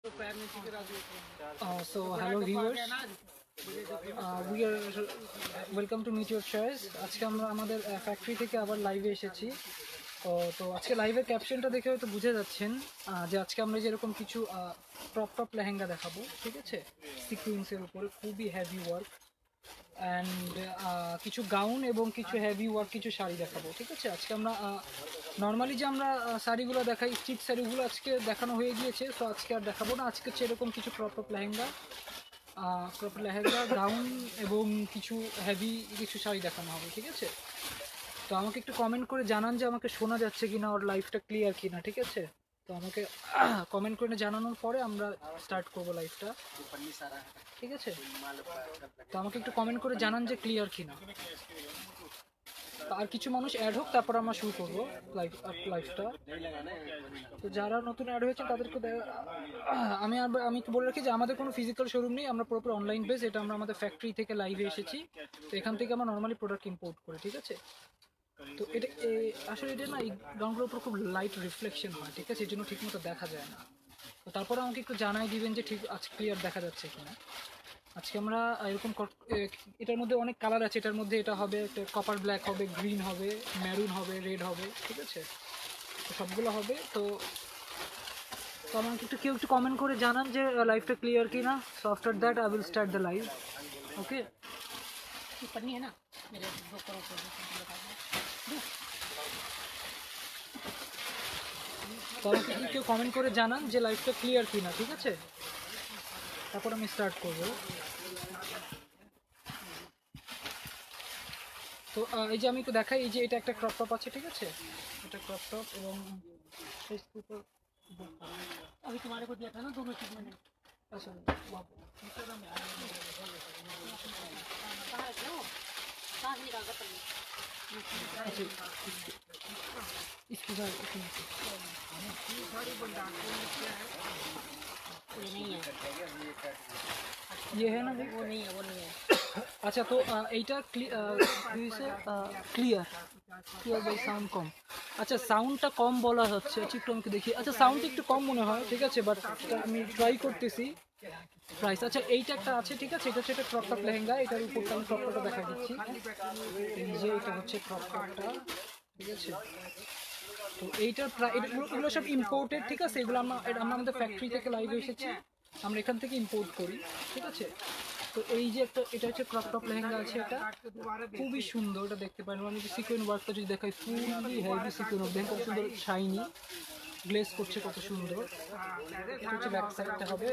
So hello viewers, we are welcome to Meet Your Choice. আজকে আমরা আমাদের factory থেকে আবার লাইভে এসেছি। তো আজকে লাইভের ক্যাপশনটা দেখে হয়তো বুঝে যাচ্ছেন যে আজকে আমরা যেরকম কিছু টপ লেহেঙ্গা দেখাবো, ঠিক আছে, সিকুয়েন্সের উপরে খুবই হেভি ওয়ার্ক অ্যান্ড কিছু গাউন এবং কিছু হেভি ওয়ার্ক কিছু শাড়ি দেখাবো, ঠিক আছে। আজকে আমরা নর্মালি যে আমরা শাড়িগুলো দেখাই, স্টিচ শাড়িগুলো আজকে দেখানো হয়ে গিয়েছে, তো আজকে আর দেখাবো না। আজকে হচ্ছে এরকম কিছু টপ লেহেঙ্গা গাউন এবং কিছু হেভি কিছু শাড়ি দেখানো হবে, ঠিক আছে। তো আমাকে একটু কমেন্ট করে জানান যে আমাকে শোনা যাচ্ছে কিনা, ওর লাইভটা ক্লিয়ার কিনা, ঠিক আছে। তো আমাকে কমেন্ট করে জানানোর পরে আমরা স্টার্ট করবো লাইভটা, ঠিক আছে। তো আমাকে একটু কমেন্ট করে জানান যে ক্লিয়ার কিনা। আর কিছু মানুষ অ্যাড হোক, তারপর আমরা শুরু করবো লাইভটা। তো যারা নতুন অ্যাড হয়েছে তাদেরকে আমি বলে রাখি যে আমাদের কোনো ফিজিক্যাল শোরুম নেই, আমরা পুরোপুরি অনলাইন বেস। এটা আমরা আমাদের ফ্যাক্টরি থেকে লাইভে এসেছি, তো এখান থেকে আমরা নর্মালি প্রোডাক্ট ইম্পোর্ট করি, ঠিক আছে। তো এটা আসলে এটা না, এই গ্রাউন্ডের উপর খুব লাইট রিফ্লেকশন হয়, ঠিক আছে, এই জন্য ঠিকমতো দেখা যায় না। তো তারপরে আমাকে একটু জানাই দিবেন যে ঠিক আজকে ক্লিয়ার দেখা যাচ্ছে কিনা। আজকে আমরা এরকম এটার মধ্যে অনেক কালার আছে। এটার মধ্যে এটা হবে একটা কপার ব্ল্যাক হবে, গ্রিন হবে, ম্যারুন হবে, রেড হবে, ঠিক আছে, তো সবগুলো হবে। তো তো আমাকে কেউ একটু কমেন্ট করে জানান যে লাইভটা ক্লিয়ার কিনা। So after that I will start the live, okay. তো আমাকে কেউ কমেন্ট করে জানান যে লাইভটা ক্লিয়ার কিনা, ঠিক আছে, তারপর আমি স্টার্ট করবো। তো এই যে আমি একটু দেখাই, এই যে এটা একটা ক্রপ টপ আছে, ঠিক আছে, এটা ক্রপ টপ এবং अभी तुम्हारे को दिया था ना दोनों चीज मैंने। अच्छा इसके बाद ये है ना, वो नहीं है, वो नहीं है। আচ্ছা, তো এইটা ক্লিয়ার বাই সাউন্ড কম। আচ্ছা, সাউন্ডটা কম বলা হচ্ছে, একটু আমাকে দেখি। আচ্ছা, সাউন্ড একটু কম মনে হয়, ঠিক আছে, বাট আমি ট্রাই করতেছি। প্রাইস, আচ্ছা এইটা একটা আছে, ঠিক আছে, এটা হচ্ছে একটা ক্রপ টপ লেহেঙ্গা। এটার উপরটা আমি ক্রপ টপটা দেখা দিচ্ছি, এই যে এটা হচ্ছে ক্রপ টপটা, ঠিক আছে। তো এইটার এগুলো সব ইম্পোর্টেড, ঠিক আছে। এগুলো আমরা আমাদের ফ্যাক্টরি থেকে লাইভে এসেছি, আমরা এখান থেকে ইম্পোর্ট করি, ঠিক আছে। তো এই যে একটা এটা হচ্ছে ক্রপ টপ লেহেঙ্গা আছে, এটা খুবই সুন্দর, এটা দেখতে পারেন। আমি যে সিকোয়েন্স ওয়ার্কটা যদি দেখাই, ফুললি হেভি সিকোয়েন্স ওয়ার্ক, দেখেন কত সুন্দর শাইনি গ্লেজ করছে, কত সুন্দর। এটা হচ্ছে ব্যাক সাইডটা হবে,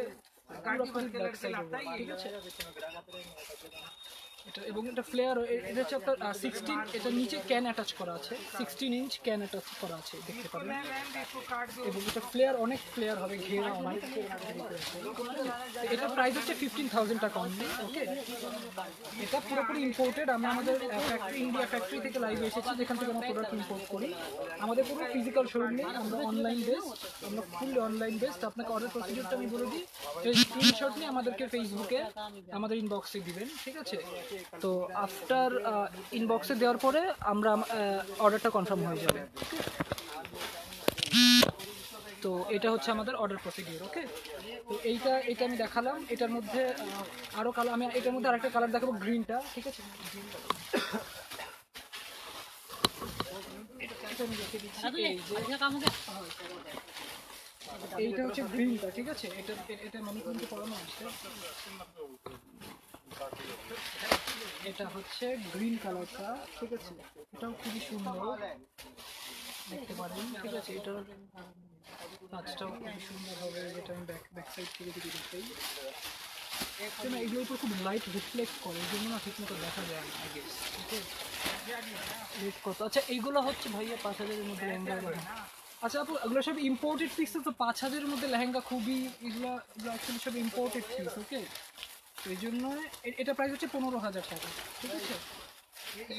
পুরোপুরি ব্যাক সাইড হবে, ঠিক আছে। এটা এবং এটা ফ্লেয়ার, এটা হচ্ছে আপনার 16, এটা নিচে ক্যান অ্যাটাচ করা আছে, 16 ইঞ্চ ক্যান অ্যাটাচ করা আছে, দেখতে পারেন। এবং এটা ফ্লেয়ার, অনেক ফ্লেয়ার হবে, ঘেরা অনেক। এটা প্রাইস হচ্ছে 15,000 টাকা অনলি, ওকে। এটা পুরোপুরি ইম্পোর্টেড। আমরা আমাদের ফ্যাক্টরি, ইন্ডিয়া ফ্যাক্টরি থেকে লাইভে এসেছি, যেখান থেকে আমরা প্রোডাক্ট ইম্পোর্ট করি। আমাদের কোনো ফিজিক্যাল শোরুম নেই, আমরা অনলাইন বেসড, আমরা ফুললি অনলাইন বেসড। আপনাকে অর্ডার প্রসিডিউরটা আমি বলে দিই, স্ক্রিনশট নিয়ে আমাদেরকে ফেসবুকে আমাদের ইনবক্সে দিবেন, ঠিক আছে। তো আফটার ইনবক্সে দেওয়ার পরে আমরা অর্ডারটা কনফার্ম হয়ে যাবে। তো এটা হচ্ছে আমাদের অর্ডার প্রসিডিউর, ওকে। তো এইটা আমি দেখালাম। এটার মধ্যে আরও কালার, আমি এটার মধ্যে আরেকটা কালার দেখাবো, গ্রিনটা, ঠিক আছে। এইটা হচ্ছে গ্রিনটা, ঠিক আছে। এটা মানুষজনকে পড়ানো আসছে। এটা হচ্ছে গ্রিন কালারটা, ঠিক আছে, এটাও খুবই সুন্দর, দেখতে পারেন, ঠিক আছে। এটার কাজটাও খুবই সুন্দর হবে, যেটা আমি ব্যাক সাইড থেকে যদি দেখতেই না, এগুলোর উপর খুব লাইট রিফ্লেক্ট করে, এই জন্য না ঠিক মতো দেখা যায় না আগে, ঠিক আছে। রেট কত? আচ্ছা, এইগুলো হচ্ছে ভাইয়া 5,000-এর মধ্যে লেহেঙ্গা। আচ্ছা আপু, এগুলো সব ইম্পোর্টেড পিস, তো 5,000-এর মধ্যে লেহেঙ্গা খুবই, এগুলো অ্যাকচুয়ালি সব ইম্পোর্টেড পিস, ওকে। তো এই জন্য এটা প্রাইস হচ্ছে 15,000 টাকা, ঠিক আছে।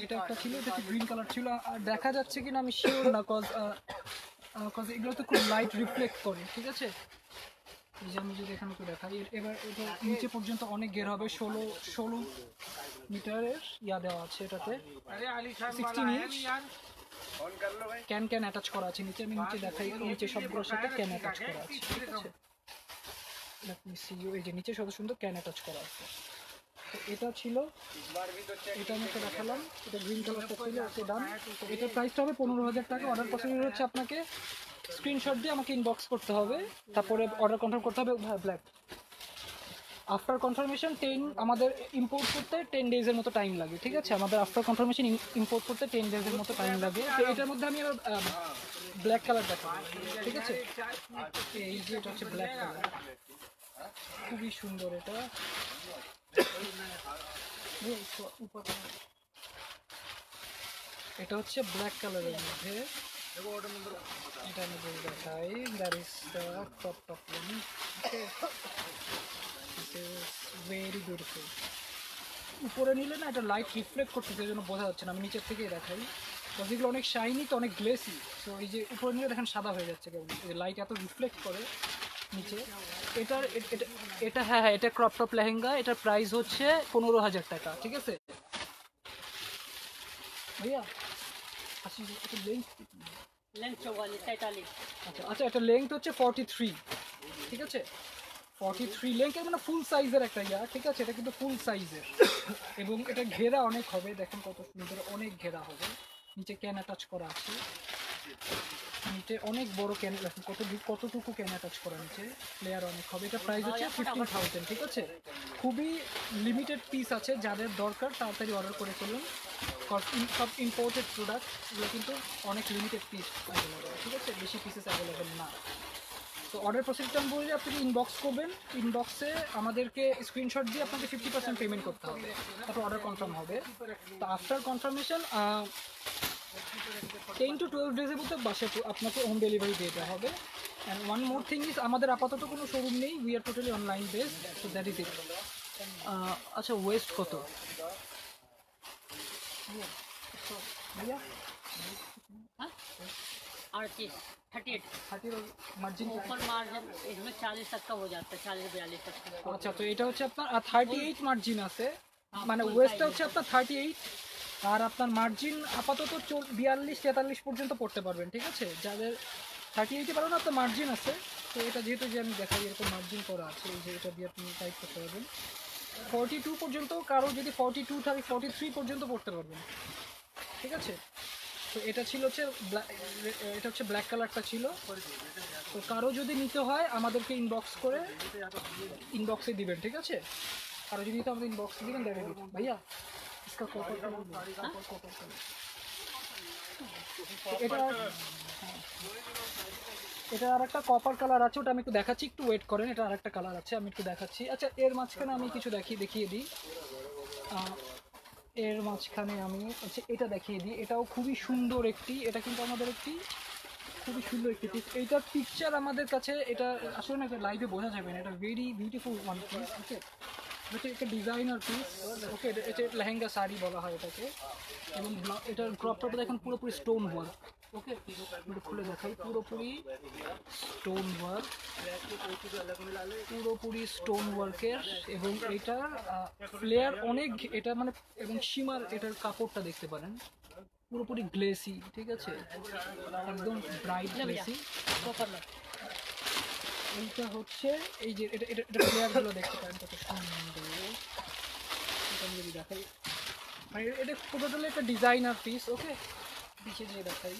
এটা একটা ছিল, এটা একটু গ্রিন কালার ছিল, আর দেখা যাচ্ছে কিনা আমি শিওর না, কজ এগুলো তো খুব লাইট রিফ্লেক্ট করে, ঠিক আছে। এই যে আমি যদি এখানে একটু দেখাই, এবার এটা নিচে পর্যন্ত অনেক গের হবে, 16 মিটারের ইয়া দেওয়া আছে এটাতে, 16 ইঞ্চ ক্যান অ্যাটাচ করা আছে নিচে। আমি নিচে দেখাই, নিচে সবগুলোর সাথে ক্যান অ্যাটাচ করা আছে, ঠিক আছে। লেট মি সি ইউ, এই যে নিচে শত সুন্দর ক্যান অ্যাটাচ করা আছে। তো এটা ছিল, এটা আমি একটা দেখালাম, এটা গ্রিন কালারটা ছিল, ওকে ডান। তো এটার প্রাইসটা হবে 15,000 টাকা। অর্ডার প্রসিডিউর হচ্ছে আপনাকে স্ক্রিনশট দিয়ে আমাকে ইনবক্স করতে হবে, তারপরে অর্ডার কনফার্ম করতে হবে। ব্ল্যাক আফটার কনফার্মেশন 10, আমাদের ইম্পোর্ট করতে 10 ডেজের মতো টাইম লাগে, ঠিক আছে? আমাদের আফটার কনফার্মেশন ইম্পোর্ট করতে 10 ডেজের মতো টাইম লাগে। তো এটার মধ্যে আমি ব্ল্যাক কালার দেখাবো, ঠিক আছে? এই যে এটা হচ্ছে ব্ল্যাক কালার, খুবই সুন্দর এটা। এটা হচ্ছে ব্ল্যাক কালারের মধ্যে, এটা আমি যদি দেখাই, that is the top one. Okay, this is very beautiful. উপরে নিলে না এটা লাইট রিফ্লেক্ট করতেছে, এই জন্য বোঝা যাচ্ছে না, আমি নিচের থেকেই দেখাই। যেগুলো অনেক শাইনি তো অনেক গ্লেসি, তো এই যে উপরে নিলে দেখেন সাদা হয়ে যাচ্ছে কেমন, লাইট এত রিফ্লেক্ট করে নিচে। এটার এটা হ্যাঁ হ্যাঁ, এটা ক্রপ টপ লেহেঙ্গা, এটার প্রাইস হচ্ছে 15,000 টাকা, ঠিক আছে ভাইয়া? আচ্ছা, এটা লেন্থ लेंथ 44 43। আচ্ছা আচ্ছা, এটা লেন্থ হচ্ছে 43, ঠিক আছে? 43 লেন্থ, মানে ফুল সাইজের একটা ইয়া, ঠিক আছে? এটা কিন্তু ফুল সাইজের, এবং এটা ঘেরা অনেক হবে, দেখেন কত সুন্দর, অনেক ঘেরা হবে। নিচে ক্যান অ্যাটাচ করা আছে, নিচে অনেক বড় ক্যান, দেখেন কতটুকু ক্যান অ্যাটাচ করা, নিচে লেয়ার অনেক হবে। এটা প্রাইস হচ্ছে 15,000, ঠিক আছে? খুবই লিমিটেড পিস আছে, যাদের দরকার তাড়াতাড়ি অর্ডার করে ফেলুন। সব ইম্পোর্টেড প্রোডাক্ট, এগুলো কিন্তু অনেক লিমিটেড পিস অ্যাভেলেবেল, ঠিক আছে? বেশি পিসেস অ্যাভেলেবেল না। তো অর্ডার প্রসিডিউরটা আমি বলি, আপনি ইনবক্স করবেন, ইনবক্সে আমাদেরকে স্ক্রিনশট দিয়ে আপনাকে 50% পেমেন্ট করতে হবে, তারপর অর্ডার কনফার্ম হবে। তো আফটার কনফার্মেশন 10 to 12 ডেজের মধ্যে বাসায় আপনাকে হোম ডেলিভারি দিয়ে দেওয়া হবে। And one more thing is, আমাদের আপাতত কোনো শোরুম নেই, we are totally online based, so that is ইট। আচ্ছা, ওয়েস্ট কত ভাইয়া? 38 38 30 মার্জিন। ऊपर मार्जिन इसमें 40 तक का हो जाता है, 40 42 तक का। আচ্ছা, তো এটা হচ্ছে আপনার 38 মার্জিন আছে, মানে ওয়েস্টটা হচ্ছে আপনার 38, আর আপনার মার্জিন আপাতত 42 43 পর্যন্ত পড়তে পারবেন, ঠিক আছে? যাদের 38 পারবেন না, আপনার মার্জিন আছে। তো এটা যেহেতু যে আমি দেখাই, এরকম মার্জিন করা আছে, এই যে এটা দিয়ে আপনি টাইপ করতে পারবেন 42 পর্যন্ত, কারো যদি 42 থাকে 43 পর্যন্ত পড়তে পারবেন, ঠিক আছে? তো এটা ছিল হচ্ছে এটা হচ্ছে ব্ল্যাক কালারটা ছিল। তো কারো যদি নিতে হয় আমাদেরকে ইনবক্সে দিবেন, ঠিক আছে? কারো যদি নিতে আমাদের ইনবক্সে দিবেন, দেখে দিবেন ভাইয়া। इसका कॉपर कलर कॉपर कलर, এটা এটা আর একটা কপার কালার আছে, ওটা আমি একটু দেখাচ্ছি, একটু ওয়েট করেন। এটা আর একটা কালার আছে, আমি একটু দেখাচ্ছি। আচ্ছা, এর মাঝখানে আমি কিছু দেখিয়ে দিই। এর মাঝখানে আমি হচ্ছে এটা দেখিয়ে দিই, এটাও খুবই সুন্দর একটি, এটা কিন্তু আমাদের একটি খুবই সুন্দর একটি পিস। এইটার পিকচার আমাদের কাছে, এটা আসলে না, এটা লাইভে বোঝা যাবে না, এটা ভেরি বিউটিফুল ওয়ান পিস, ওকে? এটা একটা ডিজাইনার পিস, ওকে? এটা লেহেঙ্গা শাড়ি বলা হয় এটাকে। এবং এটার ক্রপ টপে দেখেন পুরোপুরি স্টোন ওয়ার্ক, ওকে? খুলে দেখাই, পুরোপুরি স্টোন ওয়ার্কের, এবং এটার ফ্লেয়ার অনেক, এটা মানে, এবং সীমার এটার কাপড়টা দেখতে পারেন পুরোপুরি গ্লেসি, ঠিক আছে? একদম ব্রাইট গ্লেসি। এইটা হচ্ছে এই যে এটা ফ্লেয়ারগুলো দেখতে পারেন কত সুন্দর, এটা আমি যদি দেখাই, মানে এটা টোটালি একটা ডিজাইনার পিস, ওকে? পিছে দিয়ে দেখাই,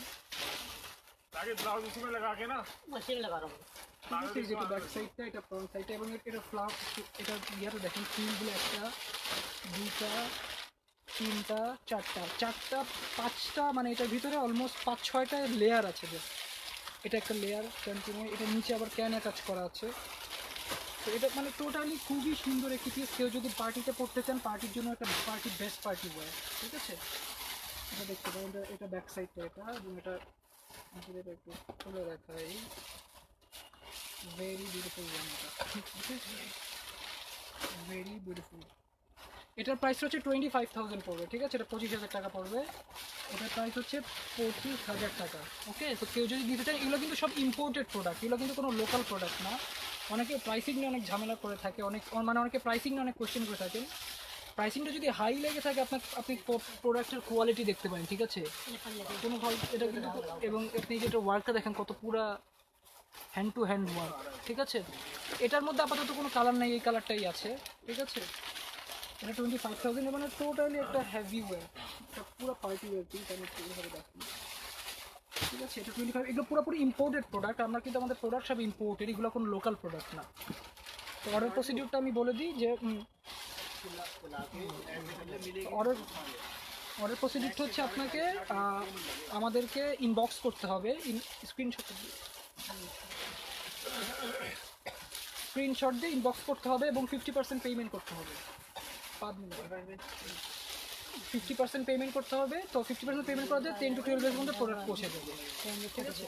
मशीन लगा रहा हूँ। ঠিক আছে? যেটা ব্যাক সাইডটা, এটা ফ্রন্ট সাইডটা, এবং এটা ফ্লাপ, এটা ইয়াটা দেখেন, ফিলগুলো একটা, দুইটা, তিনটা, চারটা, পাঁচটা, মানে এটার ভিতরে অলমোস্ট 5-6টা লেয়ার আছে। এটা একটা লেয়ার কন্টিনিউ, এটা নিচে আবার ক্যান অ্যাটাচ করা আছে। তো এটা মানে টোটালি খুবই সুন্দর একটি পিস। কেউ যদি পার্টিতে পড়তে চান, পার্টির জন্য একটা বেস্ট পার্টি ওয়্যার, ঠিক আছে? এটা দেখতে পারেন, এটা ব্যাক সাইডটা, এটা, এবং এটা একটু খুলে দেখাই, ভেরি বিউটিফুল ভেরি বিউটিফুল। এটার প্রাইস হচ্ছে 25,000 পড়বে, ঠিক আছে? এটা 25,000 টাকা পড়বে। এটার প্রাইস হচ্ছে 25,000 টাকা, ওকে? তো কেউ যদি দিতে চান, এগুলো কিন্তু সব ইম্পোর্টেড প্রোডাক্ট, এগুলো কিন্তু কোনো লোকাল প্রোডাক্ট না। অনেকে প্রাইসিং নিয়ে অনেক ঝামেলা করে থাকে, অনেকে প্রাইসিং নিয়ে অনেক কোয়েশ্চেন করে থাকেন। প্রাইসিংটা যদি হাই লেগে থাকে, আপনি প্রোডাক্টের কোয়ালিটি দেখতে পারেন, ঠিক আছে? কোনো ভালো এটা কিন্তু, এবং আপনি যেটা ওয়ার্কটা দেখেন কত পুরা হ্যান্ড টু হ্যান্ড ওয়ার্ক, ঠিক আছে। এটার মধ্যে আপাতত কোনো কালার নেই, এই কালারটাই আছে, ঠিক আছে। এটা 25,000 মানে টোটালি একটা হেভি ওয়্যার, এটা পুরো পার্টি ওয়্যার পিস। আমি এইভাবে দেখি, ঠিক আছে। এটা 25, এগুলো পুরোপুরি ইম্পোর্টেড প্রোডাক্ট। আমরা কিন্তু আমাদের প্রোডাক্ট সব ইম্পোর্টেড, এগুলো কোনো লোকাল প্রোডাক্ট না। তো অর্ডার প্রসিডিউরটা আমি বলে দিই যে অর্ডার প্রসিডিউরটা হচ্ছে আপনাকে আমাদেরকে ইনবক্স করতে হবে, স্ক্রিনশট দিয়ে ইনবক্স করতে হবে এবং 50% পেমেন্ট করতে হবে। 50% পেমেন্ট করতে হবে। তো 50% পেমেন্ট করা যায় 10 to 12 ডেজের মধ্যে প্রোডাক্ট পৌঁছে যাবে, ঠিক আছে।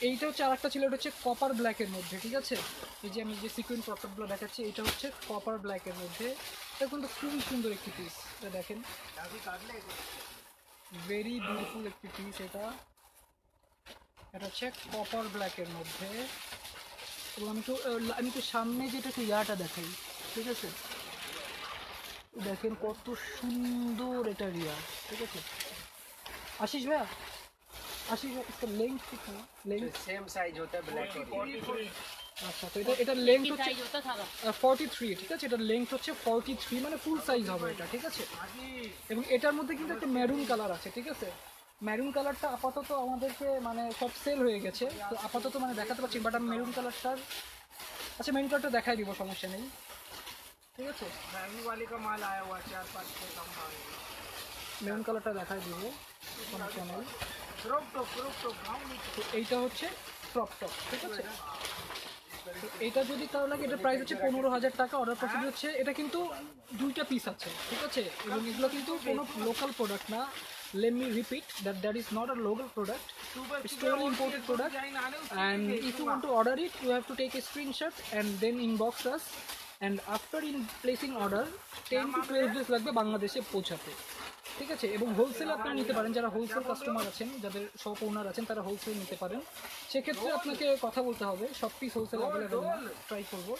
এইটা হচ্ছে আরেকটা ছিল, এটা হচ্ছে কপার ব্ল্যাকের মধ্যে, ঠিক আছে। এই যে আমি যে সিকুয়েন্স প্রোডাক্টগুলো দেখাচ্ছি, এটা হচ্ছে কপার ব্ল্যাকের মধ্যে। এটা কিন্তু খুবই সুন্দর একটি পিস, এটা দেখেন, ভেরি বিউটিফুল একটি পিস। এটা হচ্ছে কপার ব্ল্যাকের মধ্যে। এবং আমি একটু সামনে যেটা একটু ইয়াটা দেখাই, ঠিক আছে। দেখেন কত সুন্দর এটা রিয়া, ঠিক আছে। आशीष भैया, आशीष भैया इसका लेंथ कितना है? लेंथ सेम साइज होता है ब्लैक और আচ্ছা, তো এটা লেংথ হচ্ছে সাইজ ওটা সাদা 43, ঠিক আছে। এটার লেংথ হচ্ছে 43, মানে ফুল সাইজ হবে এটা, ঠিক আছে। এবং এটার মধ্যে কিন্তু একটা মেরুন কালার আছে, ঠিক আছে। মেরুন কালারটা আপাতত আমাদেরকে মানে সব সেল হয়ে গেছে, তো আপাতত মানে দেখাতে পারছি, বাট আমি মেরুন কালারটার, আচ্ছা মেরুন কালারটা দেখাই দিব, সমস্যা নেই, ঠিক আছে। महंगी वाले का माल आया हुआ 4-5 के कम माल মেরুন কালারটা দেখাই দিব, সমস্যা নেই। क्रोप टॉप তো এইটা হচ্ছে ক্রপ টপ, ঠিক আছে। তো এটা যদি কারো লাগে, এটার প্রাইস হচ্ছে 15,000 টাকা। অর্ডার প্রসিডিউর হচ্ছে, এটা কিন্তু 2টা পিস আছে, ঠিক আছে। এবং এগুলো কিন্তু কোনো লোকাল প্রোডাক্ট না। Let me repeat that is not a local product. It's totally imported product. And if you want to order it, you have to take a screenshot and then inbox us. And after placing order, 10 to 12 days লাগবে বাংলাদেশে পৌঁছাতে, ঠিক আছে। এবং wholesale আপনারা নিতে পারেন, যারা হোলসেল কাস্টমার আছেন, যাদের শপ ওনার আছেন, তারা হোলসেল নিতে পারেন। সেক্ষেত্রে আপনাকে কথা বলতে হবে, সব পিস হোলসেল অ্যাভেলেবেল না, ট্রাই করবো।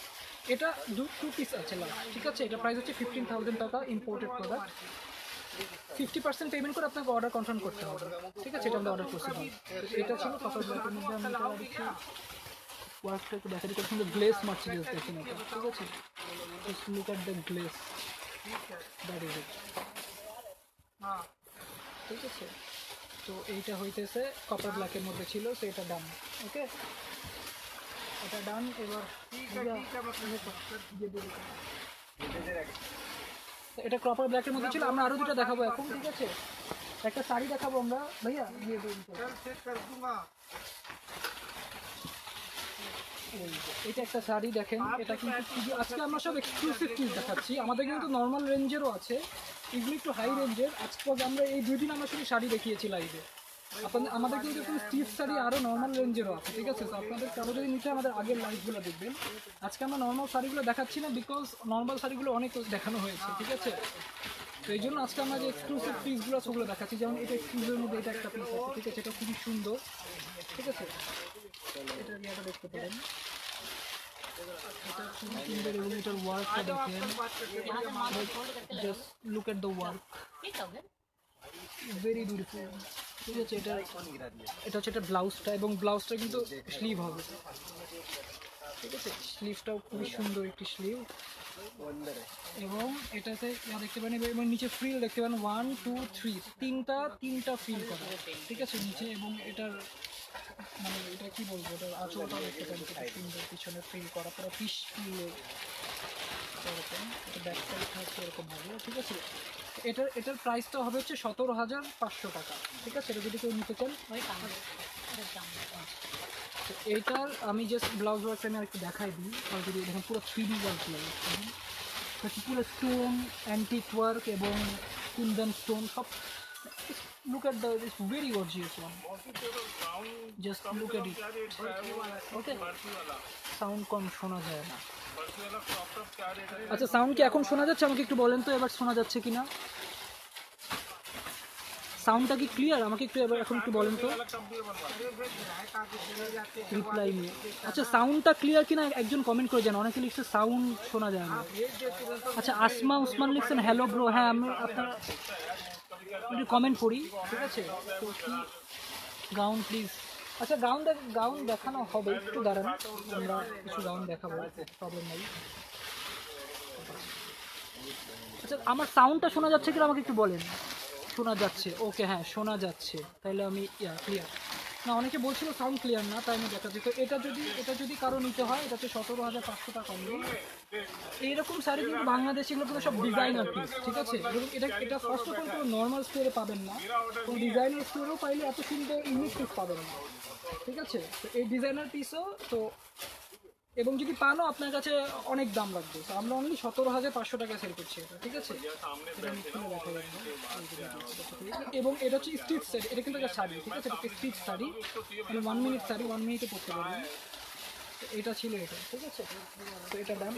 এটা 2 পিস আছে লাস্ট, ঠিক আছে। এটা প্রাইস হচ্ছে 15,000 টাকা, ইম্পোর্টেড প্রোডাক্ট। 50% পেমেন্ট করে আপনাকে অর্ডার কনফার্ম করতে হবে, ঠিক আছে। এটা আমাদের অর্ডার প্রসিডিউর। এটা ছিল কপার ব্ল্যাকের মধ্যে। আমি এটা দিচ্ছি, ওয়ার্কটা একটু দেখাতে খুব সুন্দর গ্লেস মারছে, দেখেন এটা, ঠিক আছে। Just look at the গ্লেস, that is ইট, ঠিক আছে। তো এইটা হইতেছে কপার ব্ল্যাকের মধ্যে ছিল, তো এটা ডান, ওকে, এটা ডান। এবার এটা কপার ব্ল্যাকের মধ্যে ছিল। আমরা আরো দুটো দেখাবো এখন, ঠিক আছে। একটা শাড়ি দেখাবো আমরা, ভাইয়া দিয়ে দিন। এটা একটা শাড়ি দেখেন, এটা কিন্তু আজকে আমরা সব এক্সক্লুসিভ পিস দেখাচ্ছি। আমাদের কিন্তু নর্মাল রেঞ্জেরও আছে, এগুলো একটু হাই রেঞ্জের। আজকে আমরা এই 2 দিন আমরা শুধু শাড়ি দেখিয়েছি লাইভে। আমাদের কিন্তু একটু স্টিফ শাড়ি আরও নর্মাল রেঞ্জেরও আছে, ঠিক আছে। তো আপনাদের কারো যদি নিতে আমাদের আগের লাইভগুলো দেখবেন। আজকে আমরা নর্মাল শাড়িগুলো দেখাচ্ছি না, বিকজ নর্মাল শাড়িগুলো অনেক দেখানো হয়েছে, ঠিক আছে। তো এই জন্য আজকে আমরা যে এক্সক্লুসিভ পিসগুলো সেগুলো দেখাচ্ছি। যেমন এটা এক্সক্লুসিভের মধ্যে এটা একটা পিস আছে, ঠিক আছে। এটা খুবই সুন্দর, ঠিক আছে। এটা ইয়েটা দেখতে পারেন, এটা খুবই সুন্দর। এবং এটার ওয়ার্কটা দেখেন, just look at the work, very beautiful, ঠিক আছে। এটা হচ্ছে এটা ব্লাউজটা, এবং ব্লাউজটা কিন্তু স্লিভ হবে, ঠিক আছে। স্লিভটাও খুবই সুন্দর একটি স্লিভ। এবং এটাতে দেখতে পারেন, এবং নিচে ফ্রিল দেখতে পারেন 1 2 3 তিনটা ফ্রিল করা, ঠিক আছে, নিচে। এবং এটার মানে এটা কি বলবো, এটার আঁচলটাও দেখতে পারেন খুব সুন্দর, পিছনে ফ্রিল করা, পুরো ফিশ ফিলের এরকম। এটা ব্যাক সাইড থাকছে এরকম ভাবে, ঠিক আছে। এটার প্রাইসটা হবে হচ্ছে 17,500 টাকা, ঠিক আছে। এটা যদি কেউ নিতে চান। তো এইটার আমি জাস্ট ব্লাউজ ওয়ার্কটা আমি আরেকটু দেখাই দিই। আর যদি দেখেন পুরো 3D ওয়ার্ক লাগে, পুরো স্টোন, অ্যান্টিক ওয়ার্ক এবং কুন্দন স্টোন সব। Look at it's very gorgeous one. Just look at it. Okay. Sound কম শোনা যায় না। আচ্ছা, সাউন্ড কি এখন শোনা যাচ্ছে? আমাকে একটু বলেন তো এবার শোনা যাচ্ছে কিনা। সাউন্ডটা কি ক্লিয়ার? আমাকে একটু এবার এখন একটু বলেন তো রিপ্লাই নিয়ে। আচ্ছা, সাউন্ডটা ক্লিয়ার কিনা একজন কমেন্ট করে যান। অনেকে লিখছে সাউন্ড শোনা যায় না। আচ্ছা, আসমা উসমান লিখছেন হ্যালো ব্রো। হ্যাঁ, আমি আপনার একটু কমেন্ট করি, ঠিক আছে। তো কি গাউন প্লিজ আচ্ছা গাউন দেখানো হবে, একটু দাঁড়ান, আমরা কিছু গাউন দেখাবো, প্রবলেম নাই। আচ্ছা আমার সাউন্ডটা শোনা যাচ্ছে কিনা আমাকে একটু বলেন। শোনা যাচ্ছে, ওকে, হ্যাঁ শোনা যাচ্ছে, তাহলে আমি ক্লিয়ার। না অনেকে বলছিল সাউন্ড ক্লিয়ার না, তাই আমি দেখাচ্ছি। তো এটা যদি কারো নিতে হয়, এটা হচ্ছে 17,500 টাকা অনলি। এইরকম শাড়ি কিন্তু বাংলাদেশে এগুলো কিন্তু সব ডিজাইনার পিস, ঠিক আছে। এবং এটা ফার্স্ট অফ অল কোনো নর্মাল স্টোরে পাবেন না, কোনো ডিজাইনার স্টোরেও পাইলে এত সুন্দর ইউনিক পিস পাবেন না, ঠিক আছে। তো এই ডিজাইনার পিসও তো, এবং যদি পানও আপনার কাছে অনেক দাম লাগবে। তো আমরা অনলি 17,500 টাকা সেল করছি এটা, ঠিক আছে। এটা আমি খুলে দেখাই একবার। এবং এটা হচ্ছে স্টিচ শাড়ি, এটা কিন্তু একটা শাড়ি, ঠিক আছে, এটা স্টিচ শাড়ি, মানে 1 মিনিট শাড়ি, 1 মিনিটে পরতে পারবেন। তো এটা ছিল এটা, ঠিক আছে। তো এটা দাম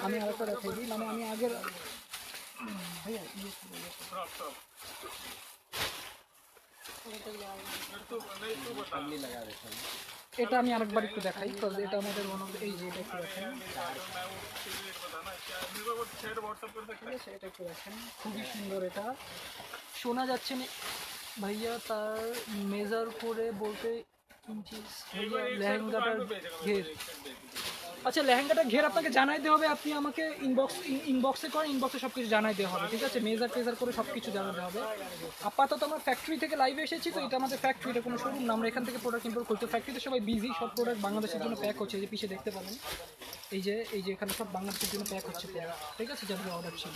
আমি আরেকটা দেখাই দিই, মানে আমি আগের ভাইয়া এটা আমি আরেকবার একটু দেখাই, বিকজ এটা আমাদের এই যে এটা একটু দেখেন, ঠিক আছে, এটা একটু দেখেন, খুবই সুন্দর। এটা শোনা যাচ্ছে না ভাইয়া, তার মেজার করে বলতে ইঞ্চিস ভাইয়া। লেহেঙ্গাটার ঘের, আচ্ছা লেহেঙ্গাটা ঘের আপনাকে জানাই দেওয়া হবে, আপনি আমাকে ইনবক্সে করেন, ইনবক্সে সব কিছু জানাই দেওয়া হবে, ঠিক আছে। মেজার টেজার করে সব কিছু জানাতে হবে। আপাতত আমরা ফ্যাক্টরি থেকে লাইভে এসেছি, তো এটা আমাদের ফ্যাক্টরি, এটা কোনো শোরুম না, আমরা এখান থেকে প্রোডাক্ট ইম্পোর্ট করতে। ফ্যাক্টরিতে সবাই বিজি, সব প্রোডাক্ট বাংলাদেশের জন্য প্যাক হচ্ছে, এই যে পিছিয়ে দেখতে পাবেন, এই যে এখানে সব বাংলাদেশের জন্য প্যাক হচ্ছে প্রোডাক্ট, ঠিক আছে, যাদের অর্ডার ছিল।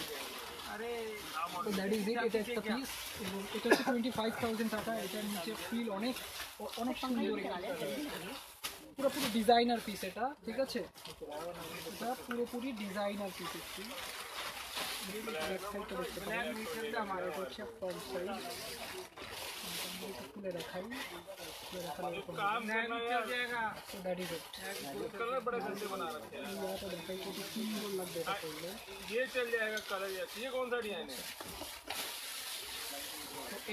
তো দ্যাট ইজ ইট, এটা একটা পিস, এবং এটা হচ্ছে 25,000 টাকা। এটার নিচে ফিল অনেক অনেক সুন্দর, পুরোপুরি ডিজাইনার পিস এটা, ঠিক আছে। এটা পুরোপুরি ডিজাইনার পিস একটি। আমার এটা হচ্ছে ফ্রন্ট সাইড, খুলে দেখাই, দ্যাট ইজ ইট। দেখাই কত সুন্দর লাগবে এটা করলে।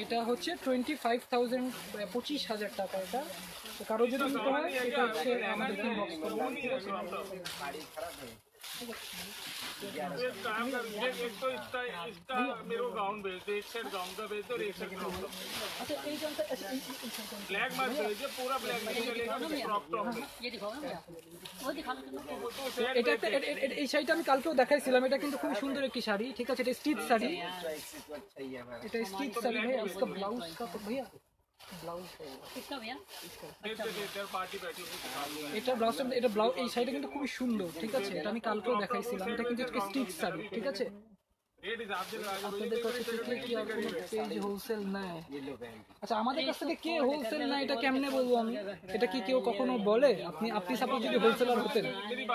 এটা হচ্ছে 25,000, 25,000 টাকা এটা। তো কারো যদি নিতে হয় এটা হচ্ছে আমাদের ইনবক্স করবেন, ঠিক আছে। एक काम कर, एक तो इसका मेरे को गाउन भेज दो, एक सेट गाउन का भेज दो और एक सेट क्रॉप टॉप। अच्छा এই জানতে, আচ্ছা ब्लैक मत भेजिए, पूरा ब्लैक नहीं चलेगा, क्रॉप टॉप। ये दिखाओ ना भैया, वो दिखा लो तुम। এটা একটা এই শাড়িটা আমি কালকেও দেখাইছিলাম, এটা কিন্তু খুব সুন্দর একটি শাড়ি, ঠিক আছে। এটা স্টিচ শাড়ি, এটা স্টিচ শাড়ি ভাইয়া। इसका ब्लाउज का तो भैया ব্লাউজ किसका भैया? पार्टी बैठी हुई এটা ব্লাউজটা, এটা ব্লাউজ, এই শাড়িটা কিন্তু খুবই সুন্দর, ঠিক আছে। এটা আমি কালকেও দেখাইছিলাম, এটা কিন্তু একটা স্টিচ শাড়ি, ঠিক আছে। रेट हिसाब से लगा আপনাদের কাছ থেকে কি আর কোনো পেজ হোলসেল নেয়? আচ্ছা আমাদের কাছ থেকে কে হোলসেল নেয় এটা কেমনে বলবো আমি? এটা কি কেউ কখনো বলে? আপনি সাপোজ যদি হোলসেলার হতেন,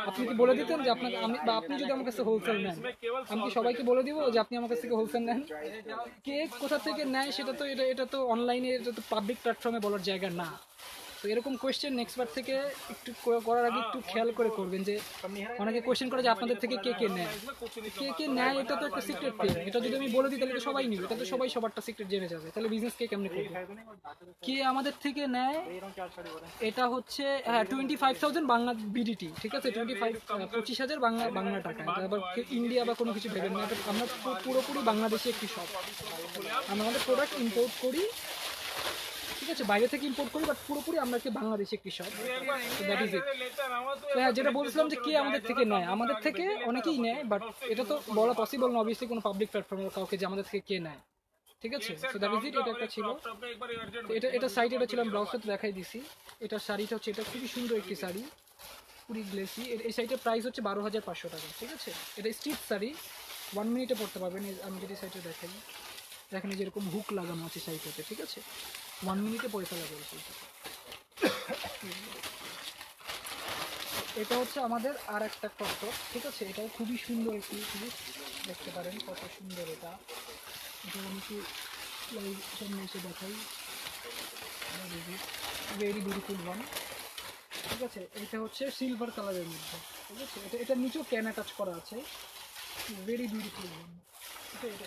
আপনি কি বলে দিতেন যে আপনাকে আমি, বা আপনি যদি আমার কাছে হোলসেল নেন, আমি কি সবাইকে বলে দিব যে আপনি আমার কাছ থেকে হোলসেল নেন? কে কোথা থেকে নেয় সেটা তো, এটা তো অনলাইনে, এটা তো পাবলিক প্ল্যাটফর্মে বলার জায়গা না। তো এরকম কোয়েশ্চেন নেক্সট বার থেকে একটু করার আগে একটু খেয়াল করে করবেন, যে অনেকে কোয়েশ্চেন করে যে আপনাদের থেকে কে নেয়, কে নেয়, এটা তো একটা সিক্রেট থিং। এটা যদি আমি বলে দিই তাহলে তো সবাই নিবে, এটা তো সবাই সবারটা সিক্রেট জেনে যাবে, তাহলে বিজনেস কে কেমনে করবে? কে আমাদের থেকে নেয় এটা হচ্ছে 25,000 বাংলা বিডিটি, ঠিক আছে। 25,000 বাংলা টাকা। এটা আবার ইন্ডিয়া বা কোনো কিছু ভেবেন না, এটা আমরা পুরোপুরি বাংলাদেশে একটি শপ। আমরা আমাদের প্রোডাক্ট ইম্পোর্ট করি, ঠিক আছে, বাইরে থেকে ইম্পোর্ট করি, বাট পুরোপুরি আমরা একটি বাংলাদেশি একটি শপ। দ্যাট ইজ ইট। হ্যাঁ, যেটা বলছিলাম যে কে আমাদের থেকে নেয়, আমাদের থেকে অনেকেই নেয়, বাট এটা তো বলা পসিবল না অবভিয়াসলি কোনো পাবলিক প্ল্যাটফর্মে কাউকে যে আমাদের থেকে কে নেয়, ঠিক আছে। সো দ্যাট ইজ ইট। এটা একটা ছিল, এটা সাইড, এটা ছিল, আমি ব্লাউজটা তো দেখাই দিছি। এটা শাড়িটা হচ্ছে, এটা খুবই সুন্দর একটি শাড়ি, পুরি গ্লেসি। এই শাড়িটার প্রাইস হচ্ছে 12,500 টাকা, ঠিক আছে। এটা স্টিচ শাড়ি, 1 মিনিটে পড়তে পারবেন। আমি যদি শাড়িটা দেখাই, দেখেন যেরকম হুক লাগানো আছে শাড়িটাতে, ঠিক আছে, 1 মিনিটে পরে ফেলা যাবে সেইটা। এটা হচ্ছে আমাদের আর একটা ক্রপ টপ, ঠিক আছে। এটাও খুবই সুন্দর একটি জিনিস, দেখতে পারেন কত সুন্দর এটা। এটা আমি একটু সামনে এসে দেখাই, ভেরি বিউটিফুল ওয়ান, ঠিক আছে। এটা হচ্ছে সিলভার কালারের মধ্যে, ঠিক আছে। এটা নিচেও ক্যান অ্যাটাচ করা আছে, ভেরি বিউটিফুল ওয়ান।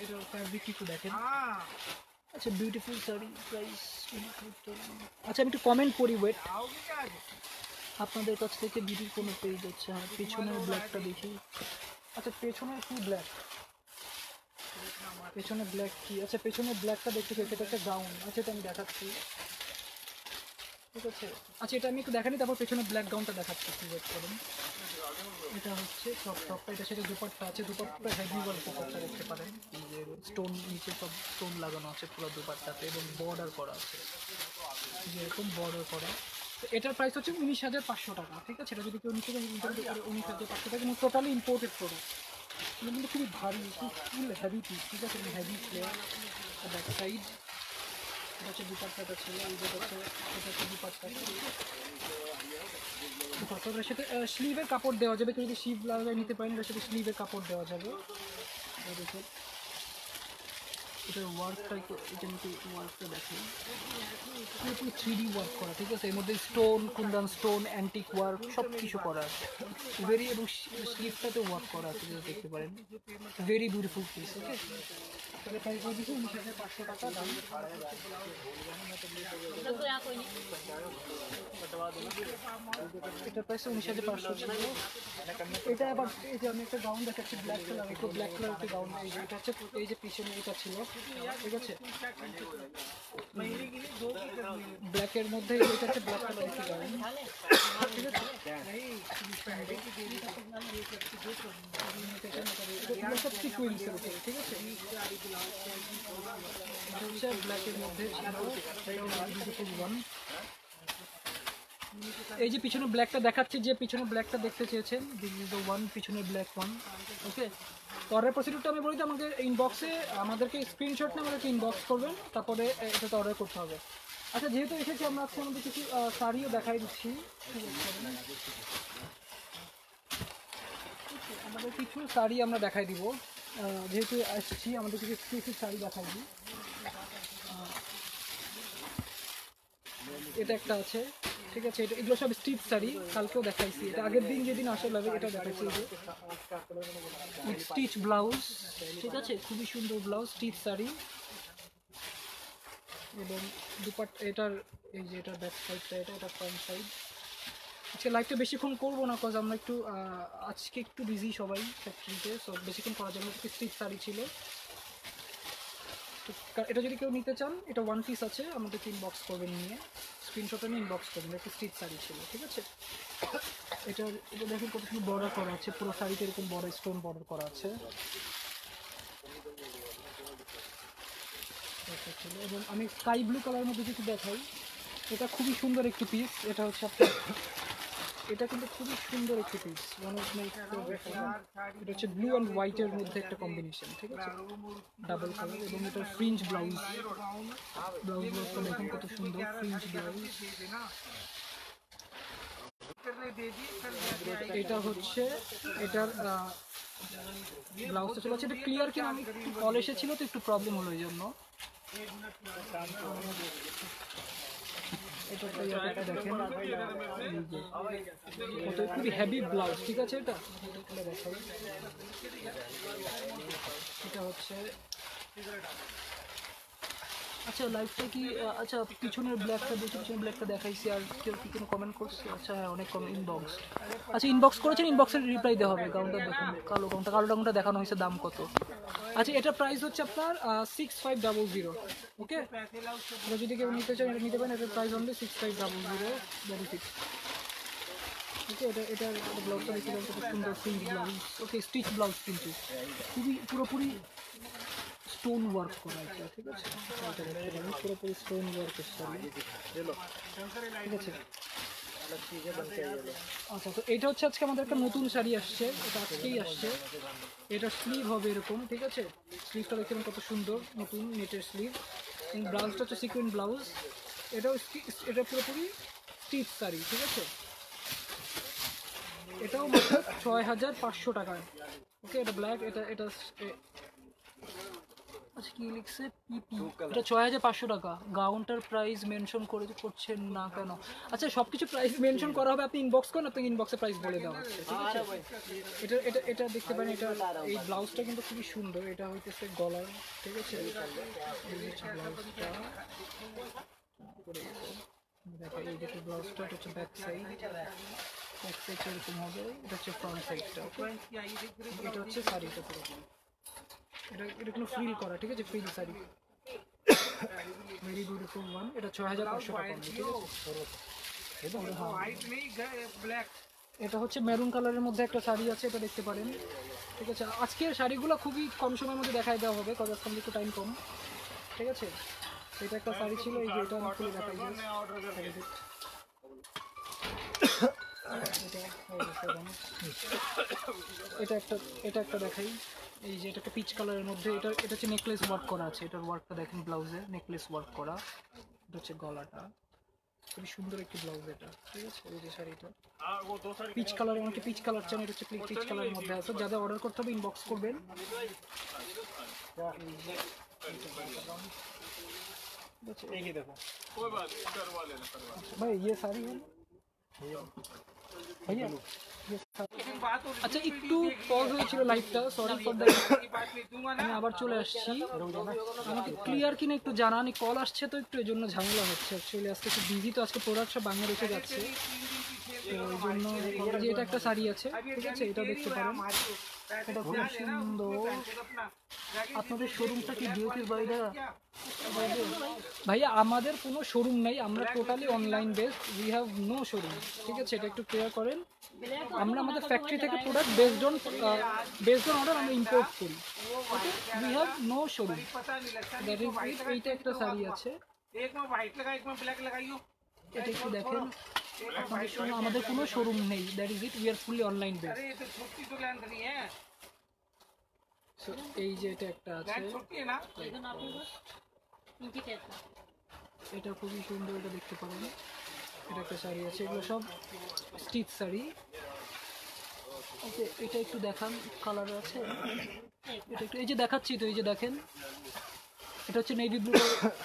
এটা ফ্যাব্রিক একটু দেখেন। আচ্ছা বিউটিফুল শাড়ি, প্রাইস। আচ্ছা আমি একটু কমেন্ট করি, ওয়েট। আপনাদের কাছ থেকে বিউটির কোনো পেজ আছে? হ্যাঁ, পেছনের ব্ল্যাকটা দেখি। আচ্ছা পেছনের কি ব্ল্যাক? পেছনে ব্ল্যাক কি? আচ্ছা পেছনের ব্ল্যাকটা দেখতে চাই, এটা একটা গাউন। আচ্ছা এটা আমি দেখাচ্ছি, ঠিক আছে। আচ্ছা এটা আমি একটু দেখানি, তারপর পেছনে ব্ল্যাক গাউনটা দেখাচ্ছি, একটু ওয়েট করুন। এটা হচ্ছে টপটা, এটা সেটা দুপাট্টা আছে, দুপাট্টা হেভি ওয়ার্ক দুপাট্টা দেখতে পারেন, এই যে স্টোন নিচে সব স্টোন লাগানো আছে পুরো দুপাট্টাতে এবং বর্ডার করা আছে, যেরকম বর্ডার করা। তো এটার প্রাইস হচ্ছে 19,500 টাকা, ঠিক আছে। এটা যদি কেউ নিতে চান 19,500 টাকা, কিন্তু টোটালি ইম্পোর্টেড প্রোডাক্ট। এগুলো কিন্তু খুবই ভারী, খুব ফুল হেভি পিস, ঠিক আছে, হেভি ফ্লেয়ার। ব্যাক সাইড এটা হচ্ছে দুপাট্টাটা ছিল, এই যেটা হচ্ছে এটা হচ্ছে দুপাট্টা। দুপাট্টাটার সাথে স্লিভের কাপড় দেওয়া যাবে, কেউ যদি স্লিভ লাগায় নিতে পারেন এটার সাথে স্লিভের কাপড় দেওয়া যাবে। দেখুন এটার ওয়ার্কটা, এটা নিতে ওয়ার্কটা দেখেন, পুরোপুরি 3D ওয়ার্ক করা, ঠিক আছে। এর মধ্যে stone, Kundan stone, antique work সব কিছু করা আছে, ভেরি, এবং স্লিভটাতে ওয়ার্ক করা আছে, যেটা দেখতে পারেন, ভেরি বিউটিফুল পিস। ওকে, তাহলে প্রাইস হয়ে দিচ্ছি 19,500 টাকা দাম। तो यहाँ कोई नहीं। এটা প্রাইস 19,500 ছিল। এটা আবার এই যে আমি একটা গাউন দেখাচ্ছি ব্ল্যাক কালার, একটু ব্ল্যাক কালার একটা গাউন, এই যে এটা হচ্ছে, এই যে পিছনে এটা ছিল, ঠিক আছে, ব্ল্যাকের মধ্যে এটা হচ্ছে ব্ল্যাক কালার একটা গাউন, ঠিক আছে। এগুলো সব সিকুয়েন্সের উপরে, ঠিক আছে। এটা হচ্ছে ব্ল্যাকের মধ্যে ছিল, বিউটিফুল ওয়ান। এই যে পিছনে ব্ল্যাকটা দেখাচ্ছে, যে পিছনে ব্ল্যাকটা দেখতে চেয়েছেন, দিস ইজ দ্য ওয়ান, পিছনে ব্ল্যাক ওয়ান। ওকে, অর্ডার প্রসিডিউরটা আমি বলি তো, আমাকে ইনবক্সে আমাদেরকে স্ক্রিনশট নিয়ে আমাদেরকে ইনবক্স করবেন, তারপরে এটাতে অর্ডার করতে হবে। আচ্ছা যেহেতু এসেছি আমরা আজকে আমাদের কিছু শাড়িও দেখাই দিচ্ছি, আমাদের কিছু শাড়ি আমরা দেখাই দিব, যেহেতু আসছি আমাদের কিছু এক্সক্লুসিভ শাড়ি দেখাই দিই। এটা একটা আছে, ঠিক আছে, এটা এগুলো সব স্টিচ শাড়ি, কালকেও দেখাইছি, এটা আগের দিন যেদিন আসা লাগে এটা দেখাইছি, উইথ স্টিচ ব্লাউজ, ঠিক আছে, খুবই সুন্দর ব্লাউজ, স্টিচ শাড়ি এবং দুপাট্টা। এটার এই যে এটার ব্যাক সাইডটা, এটা ফ্রন্ট সাইড। আজকে লাইভটা বেশিক্ষণ করবো না, কজ আমরা একটু আজকে একটু বিজি সবাই ফ্যাক্টরিতে, সো বেশিক্ষণ করার জন্য একটু স্টিচ শাড়ি ছিল। এটা যদি কেউ নিতে চান, এটা ওয়ান পিস আছে, আমাদেরকে ইনবক্স করবেন, নিয়ে স্ক্রিনশটে নিয়ে ইনবক্স করবেন, একটু স্টিচ শাড়ি ছিল, ঠিক আছে। এটা দেখুন কত সুন্দর বর্ডার করা আছে, পুরো শাড়িতে এরকম বড় স্টোন বর্ডার করা আছে। এবং আমি স্কাই ব্লু কালারের মধ্যে কিছু দেখাই, এটা খুবই সুন্দর একটি পিস, এটা হচ্ছে আপনার, এটা কিন্তু খুবই সুন্দর একটি পিস, এটা হচ্ছে ব্লু অ্যান্ড হোয়াইটের মধ্যে একটা কম্বিনেশন, ঠিক আছে, ডাবল কালার, এবং এটা ফ্রিঞ্জ ব্লাউজ, ব্লাউজটা দেখুন কত সুন্দর ফ্রিঞ্জ ব্লাউজ। এটা হচ্ছে এটার ব্লাউজটা চলে আছে, এটা ক্লিয়ার কিনা, আমি একটু কল এসেছিল তো একটু প্রবলেম হলো এই জন্য। এটা দেখেন কত খুবই হেভি ব্লাউজ, ঠিক আছে। এটা দেখাই, এটা হচ্ছে, আচ্ছা লাইভটা কি, আচ্ছা পিছনের ব্ল্যাকটা দেখি, পিছনের ব্ল্যাকটা দেখাইছি, আর কেউ কি কোনো কমেন্ট করছে? আচ্ছা হ্যাঁ, অনেক কমেন্ট, ইনবক্স, আচ্ছা ইনবক্স করেছেন, ইনবক্সের রিপ্লাই দেওয়া হবে। গাউনটা দেখুন, কালো গাউনটা দেখানো হয়েছে, দাম কত? আচ্ছা এটা প্রাইস হচ্ছে আপনার 6500। ওকে, এটা যদি কেউ নিতে চান এটা নিতে পারেন, এটার প্রাইস অনলি 6500, ভেরি ফিক্স। ওকে, এটার ব্লাউজটা দেখতে পারেন কত সুন্দর ফ্রিঞ্জ ব্লাউজ। ওকে, স্টিচ ব্লাউজ কিন্তু খুবই পুরোপুরি স্টোন ওয়ার্ক করা আছে, ঠিক আছে, পুরোপুরি স্টোন ওয়ার্ক এসছে, ঠিক আছে। আচ্ছা, তো এটা হচ্ছে আজকে আমাদের একটা নতুন শাড়ি আসছে, এটা আজকেই আসছে, এটা স্লিভ হবে এরকম, ঠিক আছে, স্লিভটা দেখতে কত সুন্দর, নতুন নেটের স্লিভ, এবং ব্লাউজটা হচ্ছে সিকুয়েন্ট ব্লাউজ, এটা পুরোপুরি স্টিচ শাড়ি, ঠিক আছে। এটাও মাত্র 6500 টাকায়। ওকে, এটা ব্ল্যাক, এটা আচ্ছা কি লিখছে, পিপি, এটা 6500 টাকা। গাউনটার প্রাইস মেনশন করছেন না কেন? আচ্ছা সব কিছু প্রাইস মেনশন করা হবে, আপনি ইনবক্স করেন, আপনাকে ইনবক্সে প্রাইস বলে দেওয়া হচ্ছে, ঠিক আছে। এটা দেখতে পারেন, এটা এই ব্লাউজটা কিন্তু খুবই সুন্দর, এটা হইতেছে গলার, ঠিক আছে, ব্লাউজটা দেখা, এই দেখে ব্লাউজটা, এটা হচ্ছে ব্যাক সাইড, এরকম হবে, এটা হচ্ছে ফ্রন্ট সাইডটা, এটা হচ্ছে শাড়িটা পুরো, এটা কোনো ফ্রিল করা, ঠিক আছে, frill sari, very beautiful one, এটা 6500 টাকা only, ঠিক আছে। व्हाइट नहीं ब्लैक। এটা হচ্ছে মেরুন কালারের মধ্যে একটা শাড়ি আছে, এটা দেখতে পারেন, ঠিক আছে। আজকের শাড়িগুলো খুবই কম সময়ের মধ্যে দেখাই দেওয়া হবে, কারণ আজকে একটু টাইম কম, ঠিক আছে। এটা একটা শাড়ি ছিল, এই যে এটা আমি খুলে দেখাই দিই। এটা একটা দেখাই, এই যে এটা একটা পিচ কালারের মধ্যে, এটা হচ্ছে নেকলেস ওয়ার্ক করা আছে, এটার ওয়ার্কটা দেখেন, ব্লাউজে নেকলেস ওয়ার্ক করা, এটা হচ্ছে গলাটা, খুবই সুন্দর একটি ব্লাউজ এটা, ঠিক আছে। এই যে শাড়িটা পিচ কালারের, অনেকে পিচ কালার চান, এটা হচ্ছে পিচ কালারের মধ্যে আছে, যাদের অর্ডার করতে হবে ইনবক্স করবেন। कोई बात नहीं, करवा लेना, करवा लेना। ভাই ये শাড়ি है ভাইয়া, আচ্ছা একটু পজ হয়েছিল লাইভটা, সরি ফর দ্যাট, আমি আবার চলে আসছি। আমাকে ক্লিয়ার কিনা একটু জানানি, কল আসছে তো একটু, এই জন্য ঝামেলা হচ্ছে অ্যাকচুয়ালি, আজকে একটু বিজি তো, আজকে প্রোডাক্ট সব বাংলাদেশে যাচ্ছে, তো এই জন্য। যে এটা একটা শাড়ি আছে, ঠিক আছে, এটা দেখতে পারেন, এটা খুব সুন্দর। আপনাদের শোরুমটা কি বিউটির বাইরে? ভাইয়া আমাদের কোনো শোরুম নেই, আমরা totally online based, we have no showroom, ঠিক আছে, এটা একটু ক্লিয়ার করেন। আমরা আমাদের ফ্যাক্টরি থেকে প্রোডাক্ট বেসড অন অর্ডার আমরা ইম্পোর্ট করি, okay, we have no showroom, that is it. এইটা একটা শাড়ি আছে, एक में व्हाइट लगा, एक में ब्लैक लगाइयो। এটা একটু দেখেন, আপনাদের জন্য আমাদের কোনো শোরুম নেই, that is it, we are fully online based. अरे ये तो छोटी तो लेंथ नहीं है, সো এই যে এটা একটা আছে, लेंथ छोटी है ना। देखो ना आपके पास इनकी कैसे এটা খুবই সুন্দর, এটা দেখতে পারেন, এটা একটা শাড়ি আছে, এগুলো সব স্টিচ শাড়ি। ওকে, এটা একটু দেখান, কালার আছে, এটা একটু, এই যে দেখাচ্ছি তো, এই যে দেখেন, এটা হচ্ছে নেভি ব্লু,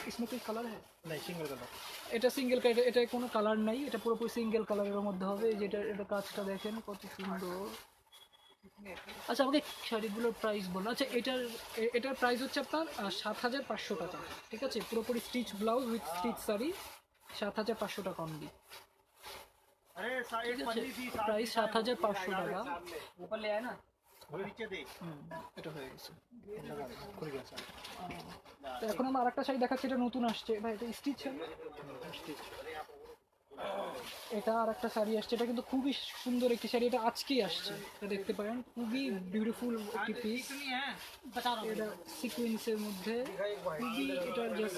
इसमें कोई কালার है नहीं, সিঙ্গেল কালার, এটা সিঙ্গেল কালার, এটা কোনো কালার নাই, এটা পুরোপুরি সিঙ্গেল কালারের মধ্যে হবে। এই যে এটা কাজটা দেখেন কত সুন্দর। আচ্ছা আমাকে শাড়িগুলোর প্রাইস বলুন। আচ্ছা এটার প্রাইস হচ্ছে আপনার 7500 টাকা, ঠিক আছে, পুরোপুরি stitch blouse with stitch sari, 7500 টাকা অনলি, ঠিক আছে, প্রাইস 7500 টাকা। ऊपर ले आए ना, এটা হয়ে গেছে। তো এখন আমরা আরেকটা শাড়ি দেখাচ্ছি, এটা নতুন আসছে ভাই, এটা স্টিচ, এটা আরেকটা শাড়ি আসছে, এটা কিন্তু খুবই সুন্দর একটি শাড়ি, এটা আজকেই আসছে, এটা দেখতে পারেন, খুবই বিউটিফুল একটি পিস, इतनी है। बता रहा हूँ এটা সিকোয়েন্সের মধ্যে, খুবই, এটা just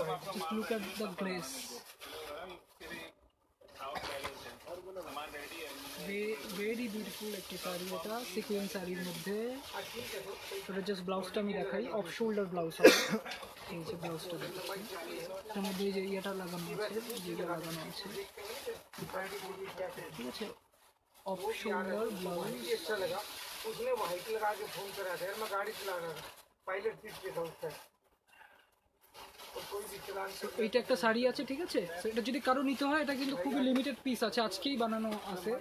look at the গ্লেস, very beautiful একটি শাড়ি, এটা সিকোয়েন্স শাড়ির মধ্যে। এটা জাস্ট ব্লাউজটা আমি দেখাই, অফ শোল্ডার ব্লাউজ হবে, এই যে ব্লাউজটা দেখাচ্ছি, এটার মধ্যে এই যে ইয়েটা লাগানো আছে, যেটা লাগানো আছে, ঠিক আছে, অফ শোল্ডার ব্লাউজ। अच्छा लगा, उसने व्हाइट लगा के फोन करा था, मैं गाड़ी चला रहा था, पायलट सीट पे था उसका, तो कोई भी चलान से এইটা একটা শাড়ি আছে, ঠিক আছে। তো এটা যদি কারো নিতে হয়, এটা কিন্তু খুবই লিমিটেড পিস আছে, আজকেই বানানো আছে।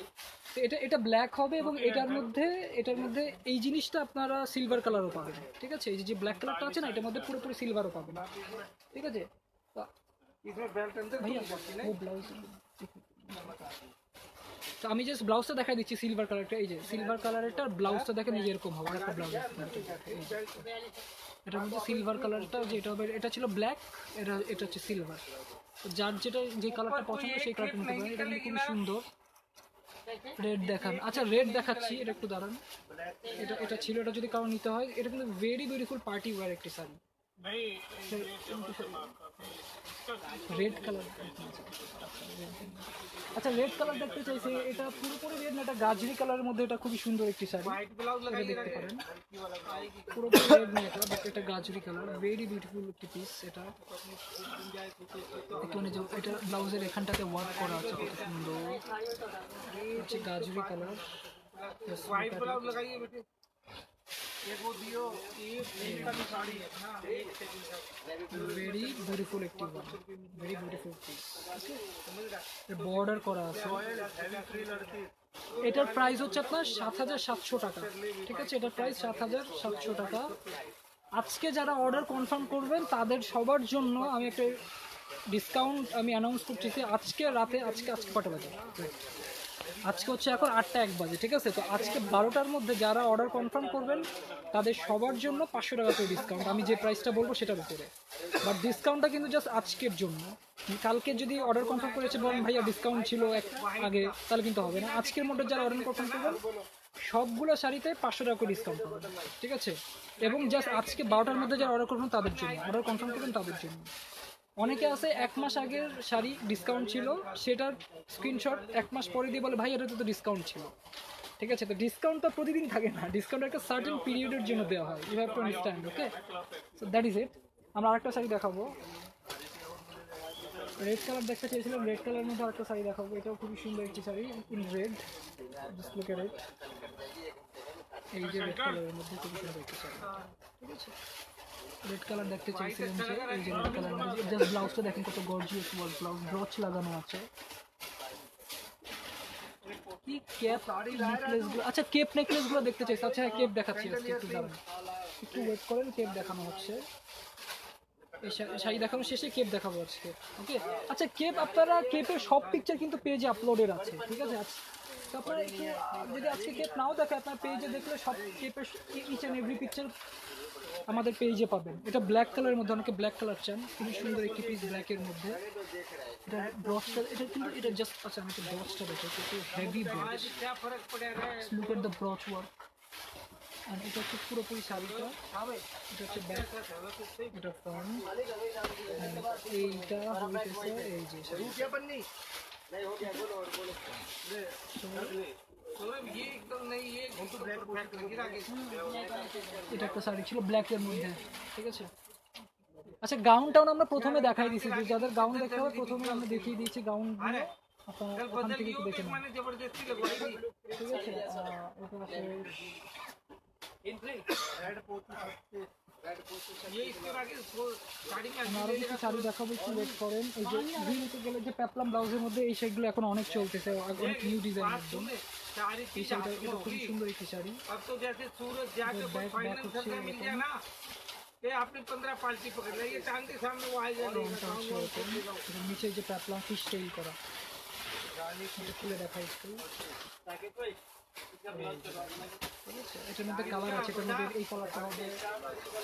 তো এটা ব্ল্যাক হবে, এবং এটার মধ্যে এই জিনিসটা আপনারা সিলভার কালারও পাবেন, ঠিক আছে, এই যে ব্ল্যাক কালারটা আছে না, এটার মধ্যে পুরোপুরি সিলভারও পাবেন, ঠিক আছে। তো इसमें बेल्ट अंदर ভাইয়া ও ব্লাউজ, তো আমি জাস্ট ব্লাউজটা দেখাই দিচ্ছি, সিলভার কালারটা, এই যে সিলভার কালারেরটা ব্লাউজটা দেখেন, এই যে এরকম হবে একটা ব্লাউজ, এটার মধ্যে সিলভার কালারটা যেটা হবে, এটা ছিল ব্ল্যাক, এটা হচ্ছে সিলভার। তো যার যে কালারটা পছন্দ সেই কালারটা নিতে পারেন, এটা কিন্তু খুবই সুন্দর। রেড দেখান, আচ্ছা রেড দেখাচ্ছি, এটা একটু দাঁড়ান, এটা ছিল, এটা যদি কারো নিতে হয়, এটা কিন্তু ভেরি বিউটিফুল পার্টি ওয়্যার একটি শাড়ি, नहीं রেড কালার। আচ্ছা রেড কালার দেখতে চাইছে, এটা পুরোপুরি রেড না, এটা গাজরি কালারের মধ্যে, এটা খুবই সুন্দর একটি শাড়ি, व्हाइट ब्लाउज এটা लगाइए দেখতে পারেন, পুরোপুরি রেড না এটা, বাট এটা গাজরি কালার, ভেরি বিউটিফুল একটি পিস। এটা একটু মানে এটা ব্লাউজের এখানটাতে ওয়ার্ক করা আছে, কত সুন্দর, হচ্ছে গাজরি কালার। व्हाइट ब्लाउज लगाइए बेटे, एक वो दियो, एक का भी साड़ी है ना, एक ভেরি বিউটিফুল একটি one, very beautiful piece, border করা আছে। এটার প্রাইস হচ্ছে আপনার 7700 টাকা, ঠিক আছে, এটার প্রাইস 7700 টাকা। আজকে যারা অর্ডার কনফার্ম করবেন তাদের সবার জন্য আমি একটা ডিসকাউন্ট আমি অ্যানাউন্স করতেছি, আজকে রাতে, আজকে কটা বাজে, আজকে হচ্ছে এখন 8টা 1 বাজে, ঠিক আছে? তো আজকে 12টার মধ্যে যারা অর্ডার কনফার্ম করবেন তাদের সবার জন্য 500 টাকা করে ডিসকাউন্ট, আমি যে প্রাইসটা বলবো সেটার উপরে। বাট ডিসকাউন্টটা কিন্তু জাস্ট আজকের জন্য। কালকে যদি অর্ডার কনফার্ম করেছে বলেন ভাইয়া ডিসকাউন্ট ছিল এক আগে, তাহলে কিন্তু হবে না। আজকের মধ্যে যারা অর্ডার কনফার্ম করবেন সবগুলো শাড়িতে 500 টাকা করে ডিসকাউন্ট পাবেন, ঠিক আছে? এবং জাস্ট আজকে 12টার মধ্যে যারা অর্ডার করবেন তাদের জন্য, অর্ডার কনফার্ম করবেন তাদের জন্য। অনেকে আছে 1 মাস আগের শাড়ি ডিসকাউন্ট ছিল, সেটার স্ক্রিনশট 1 মাস পরে দিয়ে বলে ভাই এটাতে তো ডিসকাউন্ট ছিল, ঠিক আছে? তো ডিসকাউন্ট তো প্রতিদিন থাকে না, ডিসকাউন্ট একটা সার্টেন পিরিয়ডের জন্য দেওয়া হয়, you have to understand, okay? So that is it. আমরা আরেকটা শাড়ি দেখাবো, রেড কালার দেখতে চেয়েছিলাম, রেড কালারের মধ্যে আরেকটা শাড়ি দেখাবো। এটাও খুবই সুন্দর একটি sari in red, just look at it. এই যে রেড কালারের মধ্যে খুবই সুন্দর একটি শাড়ি, ঠিক আছে? রেড কালার দেখতে চাইছিলাম যে এই যে রেড কালার মধ্যে জাস্ট ব্লাউজটা দেখেন কত গর্জিয়াস ওয়ার্ক ব্লাউজ, ব্রোচ লাগানো আছে। কি ক্যাপ নেকলেসগুলো, আচ্ছা কেপ নেকলেসগুলো দেখতে চাইছি। আচ্ছা হ্যাঁ, কেপ দেখাচ্ছি আজকে, একটু দাঁড়ান, একটু ওয়েট করেন, কেপ দেখানো হচ্ছে। এই শাড়ি দেখানো শেষে কেপ দেখাবো আজকে, ওকে? আচ্ছা কেপ, আপনারা কেপের সব পিকচার কিন্তু পেজে আপলোডেড আছে, ঠিক আছে? তো আপনারা একটু যদি আজকে কেপ নাও দেখে আপনার পেজে দেখলে সব কেপের ইচ অ্যান্ড এভরি পিকচার আমাদের পেজে পাবেন। এটা ব্ল্যাক কালারের মধ্যে, অনেকে ব্ল্যাক কালার চান, খুবই সুন্দর একটি পিস ব্ল্যাকের মধ্যে। এটা ব্রসটা, এটা কিন্তু এটা জাস্ট, আচ্ছা আমি একটু ব্রসটা দেখি, একটু heavy brooch, look at the brooch work. আর এটা হচ্ছে পুরোপুরি শাড়িটা, এটা হচ্ছে ব্যাক, এটা ফ্রন্ট, এইটা হইতেছে এই যে শাড়ি। এটা একটা শাড়ি ছিল ব্ল্যাকের মধ্যে, ঠিক আছে? আচ্ছা গাউন টাউন আমরা প্রথমে দেখাই দিয়েছি, যে যাদের গাউন দেখতে হবে প্রথমে আমরা দেখিয়ে দিয়েছি গাউন গুলো, আপনারা ওখান থেকে একটু দেখে নেন, ঠিক আছে? এটা আছে আরো কিছু শাড়ি দেখাবো, একটু ওয়েট করেন। এই যে গ্রিনতে গেলে যে পেপলাম ব্লাউজের মধ্যে এই শাড়িগুলো এখন অনেক চলতেছে, অনেক নিউ ডিজাইন একদম। এই শাড়িটা, এটা খুব সুন্দর একটি শাড়ি। ব্যাক হচ্ছে এরকম, आपने 15 पार्टी पकड़ ली, ये टांग के सामने वो आ जाएगा। নিচে যে পেপলাম ফিশ টেইল করা, খুলে দেখাই একটু। এটার মধ্যে কালার আছে, এটার মধ্যে এই কালারটা হবে,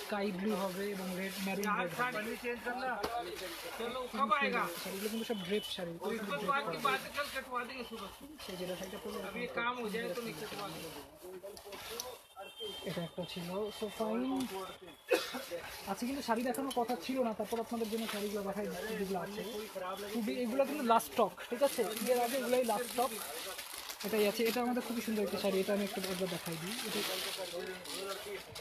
স্কাই ব্লু হবে এবং রেড, ম্যারুন রেড হবে। चलो कब आएगा? শাড়িগুলো কিন্তু সব ড্রেপ শাড়ি, बात की बात कल कटवा देंगे सुबह। সেই যেটা শাড়িটা পরলে अभी काम हो जाए तो नहीं कटवा देंगे। এটা একটা ছিল। সো ফাইন, আজকে কিন্তু শাড়ি দেখানোর কথা ছিল না, তারপর আপনাদের জন্য শাড়িগুলো দেখাই, যেগুলো আছে খুবই, এগুলো কিন্তু লাস্ট স্টক, ঠিক আছে? ঈদের আগে এগুলোই লাস্ট স্টক, এটাই আছে। এটা আমাদের খুবই সুন্দর একটা শাড়ি, এটা আমি একটু একবার দেখাই দিই।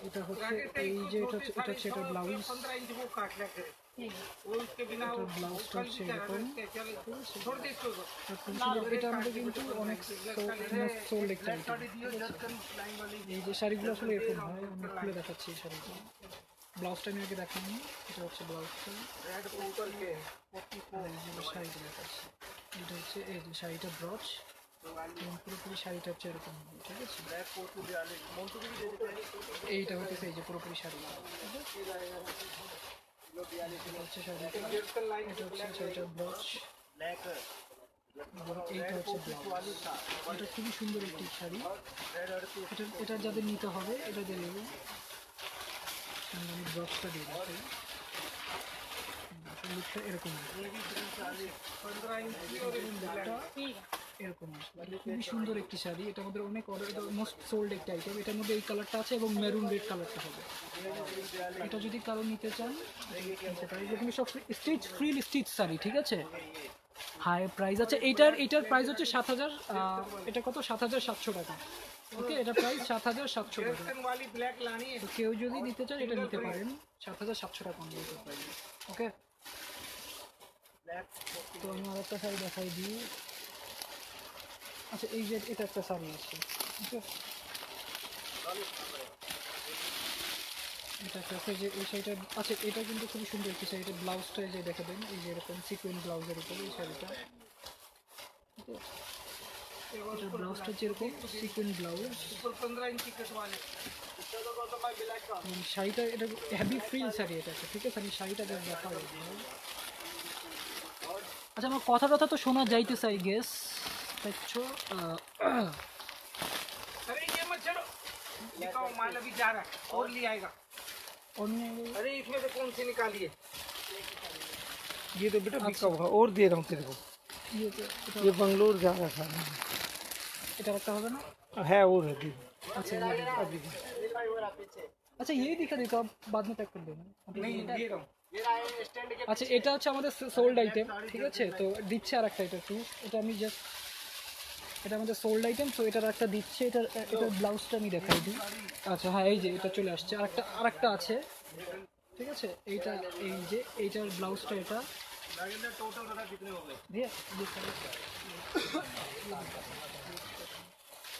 এটা হচ্ছে এই যে এটা হচ্ছে এটা ব্লাউজ, 15 इंच वो काट लिया करे वो उसके बिना এটা ব্লাউজটা হচ্ছে এরকম, छोड़ दे इसको। এটা আমাদের কিন্তু অনেক সোল্ড একটা item। এই যে শাড়িগুলো আসলে এরকম হয়, আমি খুলে দেখাচ্ছি এই শাড়িটা। ব্লাউজটা আমি আগে দেখাইনি, এটা হচ্ছে ব্লাউজটা, এই যে শাড়িটা দেখাচ্ছি, এটা হচ্ছে এই যে শাড়িটা ব্রচ এবং পুরোপুরি শাড়িটা হচ্ছে এরকম, ঠিক আছে? এইটা হচ্ছে এই যে পুরোপুরি শাড়ি, এটা হচ্ছে শাড়িটা, এটা হচ্ছে শাড়িটার ব্রচ, এইটা হচ্ছে ব্লাউজ। এটা খুবই সুন্দর একটি শাড়ি, এটা যাদের নিতে হবে এটা দিয়ে নেবেন। আমি ব্রচটা দিয়ে দিচ্ছি, লুকটা এরকম এরকম আসবে, খুবই সুন্দর একটি শাড়ি। এটা আমাদের অনেক অর্ডার, এটা মোস্ট সোল্ড একটা আইটেম। এটার মধ্যে এই কালারটা আছে এবং মেরুন রেড কালারটা হবে। এটা যদি কারো নিতে চান নিতে পারি, এগুলো সব স্টিচ, ফ্রি স্টিচ শাড়ি, ঠিক আছে? হাই প্রাইস আছে এইটার প্রাইস হচ্ছে 7000, এটা কত 7700 টাকা, ওকে? এটা প্রাইস 7700 টাকা। वाली ब्लैक लानी है। তো কেউ যদি নিতে চান এটা নিতে পারেন 7700 টাকা মূল্য, ওকে? তো আমি আরেকটা শাড়ি দেখাই দিই। আচ্ছা এই যে এটা একটা শাড়ি আছে, ঠিক আছে? এটা আছে যে এই শাড়িটা আছে, এটা কিন্তু খুবই সুন্দর একটি শাড়ি। এটা ব্লাউজটা এই যে দেখাবেন, এই যে এরকম সিকোয়েন্স ব্লাউজের উপর এই শাড়িটা, ঠিক আছে? এটা ব্লাউজটা যেরকম সিকোয়েন্স ব্লাউজ, ऊपर 15 इंच कटवा ले। শাড়িটা এটা হেভি ফ্রিল শাড়ি, এটা আছে, ঠিক আছে? আমি শাড়িটা দেখাবো। আচ্ছা আমার কথা তো শোনা যাইতেছে, আই গেস দেখছো अरे ये मत चलो, दिखाओ माल अभी जा रहा है और ले आएगा। অন্য अरे इसमें से कौन सी निकालिए? ये तो बेटा बिका हुआ और दे रहा हूँ तेरे को। ইয়েতে ये बंगलोर जा रहा था। এটা একটা হবে না है और है दे। अच्छा ये अभी अच्छा ये दिखा देता अब बाद में पैक कर देना नहीं दे रहा हूँ। আচ্ছা এটা হচ্ছে আমাদের সোল্ড আইটেম ঠিক আছে তো দিচ্ছে আর একটা এটা পিস এটা আমি জাস্ট এটা আমাদের সোল্ড আইটেম তো এটার একটা দিচ্ছে এটার ব্লাউজটা আমি দেখাই দিই আচ্ছা হ্যাঁ এই যে এটা চলে আসছে আরেকটা আছে ঠিক আছে এইটা এই যে এইটার ব্লাউজটা এটা দিয়ে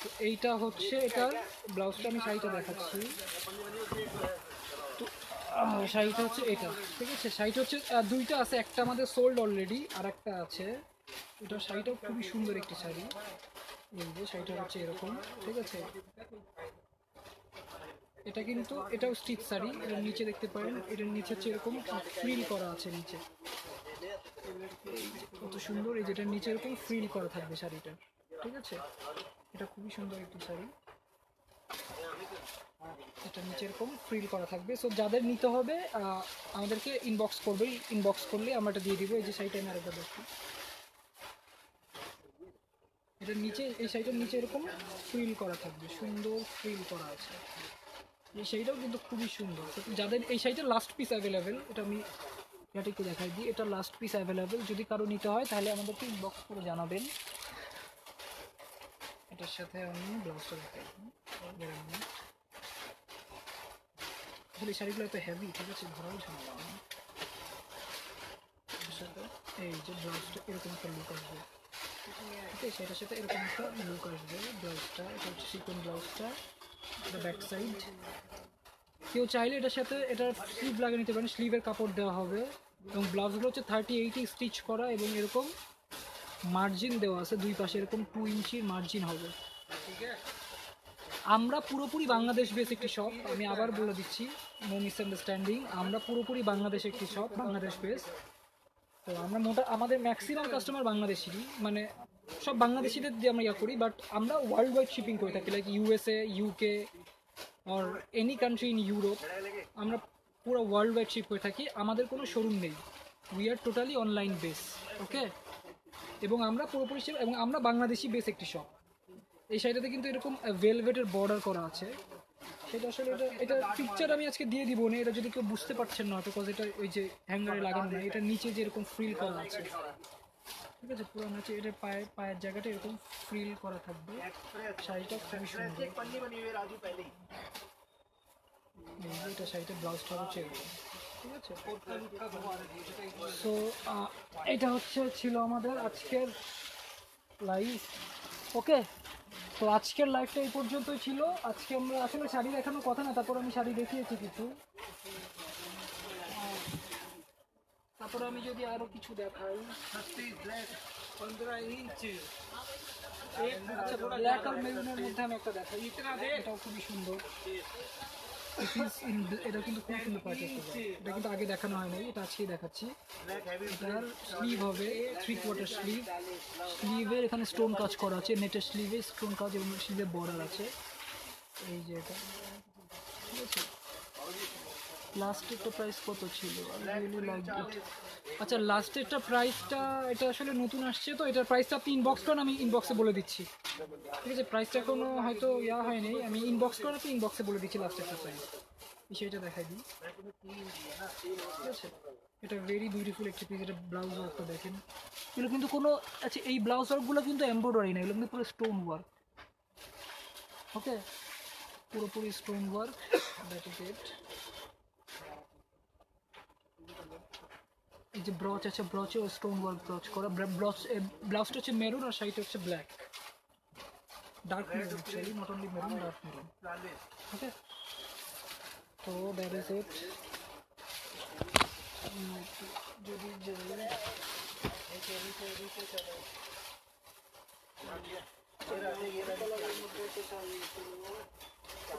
তো এইটা হচ্ছে এটার ব্লাউজটা আমি শাড়িটা দেখাচ্ছি তো শাড়িটা হচ্ছে এটা ঠিক আছে শাড়িটা হচ্ছে দুইটা আছে একটা আমাদের সোল্ড অলরেডি আর একটা আছে এটা শাড়িটাও খুবই সুন্দর একটি শাড়ি এই যে শাড়িটা হচ্ছে এরকম ঠিক আছে এটা কিন্তু এটাও স্টিচ শাড়ি এটার নিচে দেখতে পারেন এটার নিচে হচ্ছে এরকম ফ্রিল করা আছে নিচে এই যে কত সুন্দর এই যেটার নিচে এরকম ফ্রিল করা থাকবে শাড়িটা ঠিক আছে এটা খুবই সুন্দর একটি শাড়ি এটা নিচে এরকম ফ্রিল করা থাকবে সো যাদের নিতে হবে আমাদেরকে ইনবক্স করলে আমরা এটা দিয়ে দিব এই যে শাড়িটা আমি আরেকবার দেখি এটার নিচে এই শাড়িটার নিচে এরকম ফ্রিল করা থাকবে সুন্দর ফ্রিল করা আছে এই শাড়িটাও কিন্তু খুবই সুন্দর তো যাদের এই শাড়িটার লাস্ট পিস অ্যাভেলেবেল এটা আমি এটা একটু দেখাই দিই এটা লাস্ট পিস অ্যাভেলেবেল যদি কারো নিতে হয় তাহলে আমাদেরকে ইনবক্স করে জানাবেন এটার সাথে আমি ব্লাউজটা দেখাই আসলে শাড়িগুলো এত হেভি ঠিক আছে ধরাও ঝামেলা এই যে ব্লাউজটা এরকম একটা লুক আসবে ঠিক আছে সেটার সাথে এরকম একটা লুক আসবে ব্লাউজটা এটা হচ্ছে সিকোয়েন্স ব্লাউজটা এটা ব্যাক সাইড কেউ চাইলে এটার সাথে এটার স্লিভ লাগিয়ে নিতে পারেন স্লিভের কাপড় দেওয়া হবে এবং ব্লাউজগুলো হচ্ছে 30-80 স্টিচ করা এবং এরকম মার্জিন দেওয়া আছে দুই পাশে এরকম 2 ইঞ্চির মার্জিন হবে আমরা পুরোপুরি বাংলাদেশ বেস একটি শপ আমি আবার বলে দিচ্ছি নো মিসআন্ডারস্ট্যান্ডিং আমরা পুরোপুরি বাংলাদেশ একটি শপ বাংলাদেশ বেস তো আমরা আমাদের ম্যাক্সিমাম কাস্টমার বাংলাদেশিরই মানে সব বাংলাদেশিদের দিয়ে আমরা করি বাট আমরা ওয়ার্ল্ড ওয়াইড শিপিং করে থাকি like USA UK or any country in Europe আমরা পুরো ওয়ার্ল্ড ওয়াইড শিপ করে থাকি আমাদের কোনো শোরুম নেই we are totally online base okay এবং আমরা পুরোপুরি এবং আমরা বাংলাদেশি বেস একটি শপ এই শাড়িটাতে কিন্তু এরকম ভেলভেটের বর্ডার করা আছে সেটা আসলে এটা পিকচার আমি আজকে দিয়ে দিব না এটা যদি কেউ বুঝতে পারছেন না বিকজ এটা ওই যে হ্যাঙ্গারে লাগানো না এটা নিচে যে এরকম ফ্রিল করা আছে ঠিক আছে পুরো হচ্ছে এটা পায়ের জায়গাটা এরকম ফ্রিল করা থাকবে শাড়িটা খুবই সুন্দর এটা শাড়িটার ব্লাউজটা হচ্ছে এরকম ঠিক আছে সো এটা ছিল আমাদের আজকের লাইভ ওকে তো আজকের লাইভটা এই পর্যন্তই ছিল আজকে আমরা আসলে শাড়ি দেখানোর কথা না তারপর আমি শাড়ি দেখিয়েছি কিছু তারপরে আমি যদি আরো কিছু দেখাই 15 इंच আচ্ছা ব্ল্যাক আর মেরুনের মধ্যে আমি একটা দেখাই এটাও খুবই সুন্দর এটা কিন্তু খুব সুন্দর পার্টি এটা কিন্তু আগে দেখানো হয় নাই এটা আজকেই দেখাচ্ছি এটার স্লিভ হবে 3/4 স্লিভের এখানে স্টোন কাজ করা আছে নেটের স্লিভে স্টোন কাজ এবং স্লিভে বর্ডার আছে এই যে এটা ঠিক আছে লাস্টেরটা প্রাইস কত ছিল রিয়েলি লাইক ইট আচ্ছা লাস্টেরটা প্রাইসটা এটা আসলে নতুন আসছে তো এটার প্রাইসটা আপনি ইনবক্স করেন আমি ইনবক্সে বলে দিচ্ছি ঠিক আছে প্রাইসটা এখনো হয়তো হয়নি আমি ইনবক্স করেন আপনি ইনবক্সে বলে দিচ্ছি লাস্টেরটা প্রাইস সেটা দেখাই দিই ঠিক আছে এটা ভেরি বিউটিফুল একটি পিস এটা ব্লাউজ ওয়ার্কটা দেখেন এগুলো কিন্তু কোনো আচ্ছা এই ব্লাউজ ওয়ার্কগুলো কিন্তু এমব্রয়ডারি না এগুলো কিন্তু পুরো স্টোন ওয়ার্ক ওকে পুরোপুরি স্টোন ওয়ার্ক দ্যাট ইজ ইট এই যে ব্রচ আছে ব্রচে স্টোন ওয়ার্ক ব্রচ করা ব্লাউজটা হচ্ছে মেরুন আর শাড়িটা হচ্ছে black dark maroon actually not only maroon dark maroon okay তো দ্যাট ইজ ইট যদি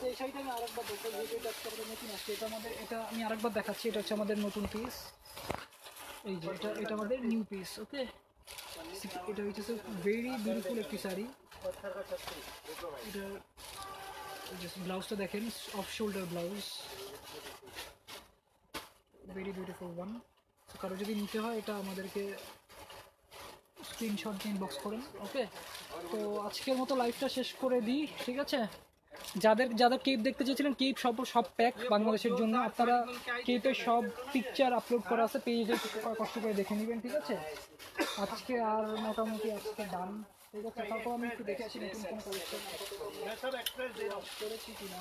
এই শাড়িটা আমি আরেকবার দেখাই যেটা নতুন আসছে এটা আমাদের এটা আমি আরেকবার দেখাচ্ছি এটা হচ্ছে আমাদের নতুন পিস এই যে এটা আমাদের নিউ পিস ওকে এটা হচ্ছে ভেরি বিউটিফুল একটি শাড়ি। এটা জাস্ট ব্লাউজটা দেখেন, off shoulder blouse, very beautiful one. তো কারো যদি নিতে হয় এটা আমাদেরকে স্ক্রিনশট দিয়ে ইনবক্স করেন। ওকে, তো আজকের মতো লাইভটা শেষ করে দিই, ঠিক আছে? যাদের যাদের কেপ দেখতে চেয়েছিলেন, কেপ সব প্যাক বাংলাদেশের জন্য। আপনারা কেপের সব পিকচার আপলোড করা আছে পেজে, কষ্ট করে দেখে নেবেন, ঠিক আছে? আজকে আর মোটামুটি আজকে ডান, ঠিক আছে? তারপর আমি একটু দেখে আসি নতুন কোনো কালেকশন করেছি কিনা।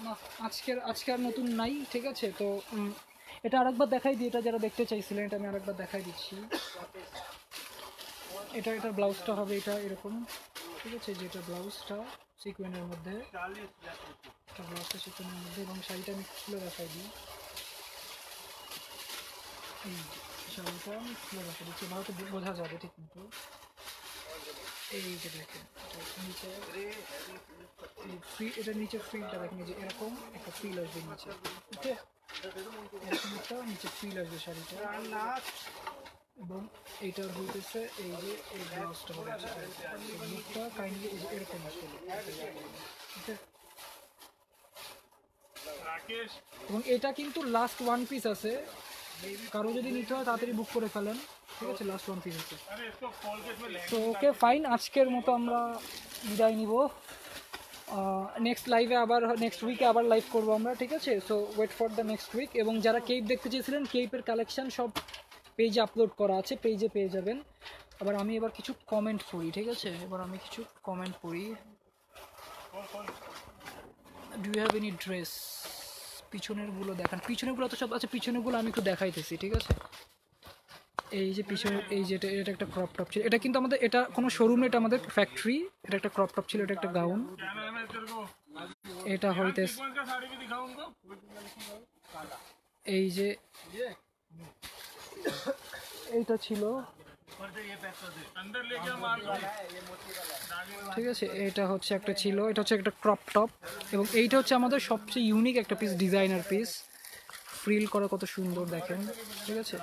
না, আজকে আর নতুন নাই, ঠিক আছে? তো এটা আরেকবার দেখাই দিই, এটা যারা দেখতে চাইছিলেন এটা আমি আরেকবার দেখাই দিচ্ছি। এটার ব্লাউজটা হবে এটা এরকম, ঠিক আছে? যেটা ব্লাউজটা সিকোয়েন্সের মধ্যে, এটা ব্লাউজটা সিকোয়েন্সের মধ্যে, এবং শাড়িটা আমি খুলে দেখাই দিই। শাড়িটা আমি খুলে দেখাই দিচ্ছি, ভালো বোঝা যাবে ঠিক মতো। এই যে দেখেন নিচে এটার নিচে ফ্রিলটা দেখেন, যে এরকম একটা ফ্রিল আসবে নিচে, ওকে? এরকম একটা নিচে ফ্রিল আসবে শাড়িটা, এবং এইটা হইতেছে এই যে এই ব্লাউজটা হবে, মুখটা কাইন্ডলি এরকম আসবে, ওকে? এবং এটা কিন্তু লাস্ট ওয়ান পিস আছে, কারো যদি নিতে হয় তাড়াতাড়ি বুক করে ফেলেন, ঠিক আছে? লাস্ট ওয়ান পিস আছে। তো ওকে ফাইন, আজকের মতো আমরা বিদায় নিব। নেক্সট লাইভে আবার, নেক্সট উইকে আবার লাইভ করবো আমরা, ঠিক আছে? So wait for the next week. এবং যারা কেপ দেখতে চেয়েছিলেন, কেপের কালেকশন সব পেজে আপলোড করা আছে, পেজে পেয়ে যাবেন। আবার আমি এবার কিছু কমেন্ট পড়ি, ঠিক আছে? এবার আমি কিছু কমেন্ট পড়ি। Do you have any dress? পিছনেরগুলো দেখান, পিছনেরগুলো তো সব আছে, পিছনেরগুলো আমি একটু দেখাইতেছি, ঠিক আছে? এই যে পিছনে, এই যে এটা একটা ক্রপ টপ ছিল, এটা কিন্তু আমাদের, এটা কোনো শোরুম, এটা আমাদের ফ্যাক্টরি। এটা একটা ক্রপ টপ ছিল, এটা একটা গাউন। এটা হইতেছে এই যে এইটা ছিল, ঠিক আছে? এটা হচ্ছে একটা ছিল, এটা হচ্ছে একটা ক্রপ টপ, এবং এইটা হচ্ছে আমাদের সবচেয়ে ইউনিক একটা পিস, ডিজাইনার পিস, ফ্রিল করা কত সুন্দর দেখেন, ঠিক আছে?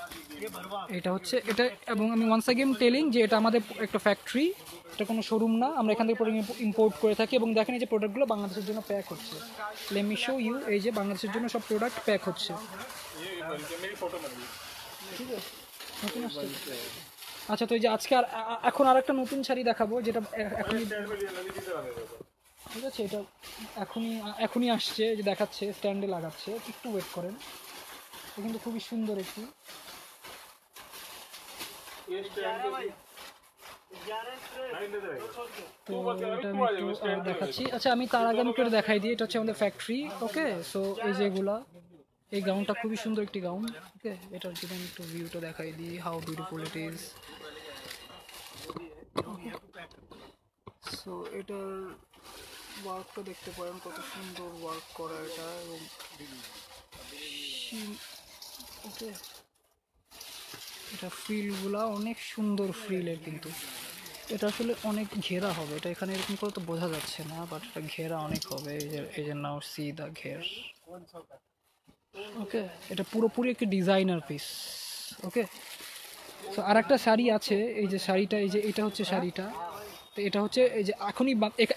এটা হচ্ছে এটা, এবং আমি ওয়ান্স অ্যাগেন টেলিং যে এটা আমাদের একটা ফ্যাক্টরি, এটা কোনো শোরুম না, আমরা এখান থেকে ইম্পোর্ট করে থাকি। এবং দেখেন এই যে প্রোডাক্টগুলো বাংলাদেশের জন্য প্যাক হচ্ছে, লেট মি শো ইউ, এই যে বাংলাদেশের জন্য সব প্রোডাক্ট প্যাক হচ্ছে, ঠিক আছে? নতুন আসছে। আচ্ছা, তো এই যে আজকে এখন আর একটা নতুন শাড়ি দেখাবো, যেটা এখনই, ঠিক আছে? এটা এখনই আসছে, যে দেখাচ্ছে, স্ট্যান্ডে লাগাচ্ছে, একটু ওয়েট করেন। এটা কিন্তু খুবই সুন্দর একটি, তো এটা আমি একটু দেখাচ্ছি। আচ্ছা, আমি তার আগে আমি একটু দেখাই দিই, এটা হচ্ছে আমাদের ফ্যাক্টরি, ওকে? সো এই যেগুলা, এই গাউনটা খুবই সুন্দর একটি গাউন, ওকে? এটার যদি আমি একটু ভিউটা দেখাই দিই, how beautiful it is. So এটার ওয়ার্কটা দেখতে পারেন, কত সুন্দর ওয়ার্ক করা এটা, এবং ওকে, এটা ফ্রিলগুলা অনেক সুন্দর ফ্রিলের, কিন্তু এটা আসলে অনেক ঘেরা হবে, এটা এখানে এরকম করে তো বোঝা যাচ্ছে না, বাট এটা ঘেরা অনেক হবে, এই যে নাও সি দা ঘের, ওকে? এটা পুরোপুরি একটি ডিজাইনার পিস, ওকে? তো আর একটা শাড়ি আছে, এই যে শাড়িটা, এই যে এটা হচ্ছে শাড়িটা, তো এটা হচ্ছে এই যে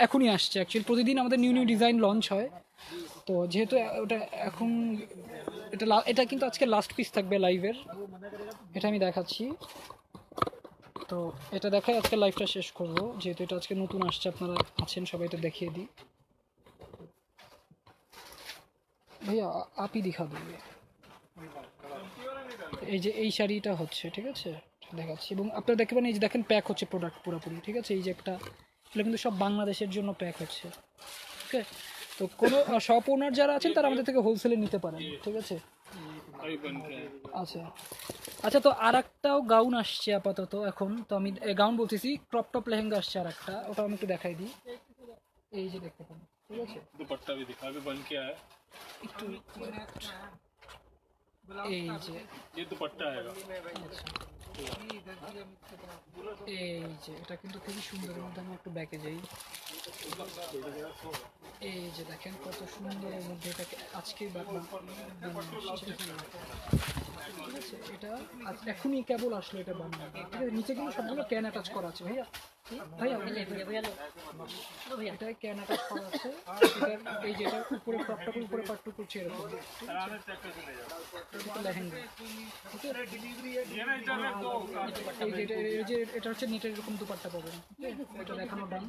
এখনই আসছে, অ্যাকচুয়ালি প্রতিদিন আমাদের নিউ নিউ ডিজাইন লঞ্চ হয়। তো যেহেতু ওটা এখন, এটা কিন্তু আজকে লাস্ট পিস থাকবে লাইভের, এটা আমি দেখাচ্ছি। তো এটা দেখাই আজকে লাইভটা শেষ করব, যেহেতু এটা আজকে নতুন আসছে, আপনারা আছেন সবাই, এটা দেখিয়ে দিই। ভাইয়া আপই দেখা দেবে, এই যে এই শাড়িটা হচ্ছে, ঠিক আছে? দেখাচ্ছি, এবং আপনারা দেখবেন এই যে দেখেন প্যাক হচ্ছে প্রোডাক্ট পুরোপুরি, ঠিক আছে? এই যে একটা, এগুলো কিন্তু সব বাংলাদেশের জন্য প্যাক হচ্ছে, ওকে? তো কোনো শপ ওনার যারা আছেন তারা আমাদের থেকে হোলসেলে নিতে পারেন, ঠিক আছে? আচ্ছা আচ্ছা, তো আর একটাও গাউন আসছে আপাতত এখন, তো আমি গাউন বলতেছি, ক্রপ টপ লেহেঙ্গা আসছে আর একটা, ওটা আমি একটু দেখাই দিই, এই যে দেখতে পান, ঠিক আছে? दुपट्टा भी दिखा अभी बन के आया একটু এই যে, ये दुपट्टा आएगा এই যে এটা কিন্তু খুবই সুন্দর, এর মধ্যে আমি একটু ব্যাকে যাই, এই যে দেখেন কত সুন্দর এর মধ্যে এটাকে আজকে ঠিক আছে, এটা এখনই কেবল আসলো এটা বানানো, ঠিক আছে। নিচে কিন্তু সবগুলো ক্যান অ্যাটাচ করা আছে ভাইয়া, ভাইয়া भैया लो लो भैया এটাই ক্যান অ্যাটাচ করা আছে। এটার এই যেটা উপরে টপটাকে উপরে পাটটু করছে এরকম, এটা লেহেঙ্গা, ঠিক আছে। ये ना इधर रख दो এই যে এই যে এটা হচ্ছে নেটের এরকম দুপাট্টা পাবেন, এটা দেখানো ডান।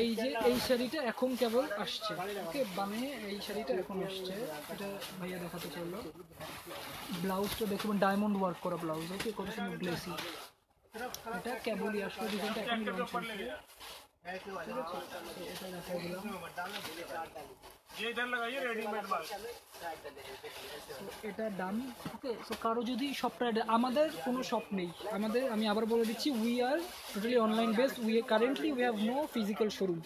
এই যে এই শাড়িটা এখন কেবল আসছে, ওকে, বানিয়ে এই শাড়িটা এখন আসছে, এটা ভাইয়া দেখাতে চাইলো। ব্লাউজটা দেখবেন ডায়মন্ড ওয়ার্ক করা ব্লাউজ, ওকে, কত সুন্দর গ্লেসি। এটা কেবলই আসলো, ডিজাইনটা এখনই লঞ্চ হয়েছে, ঠিক আছে। তো এটা দেখাই দিলাম। ये इधर लगाइए रेडीमेड माल এটা ডান, ওকে। সো কারো যদি শপটা, আমাদের কোনো শপ নেই, আমাদের, আমি আবার বলে দিচ্ছি, we are totally online based, currently we have no physical showroom.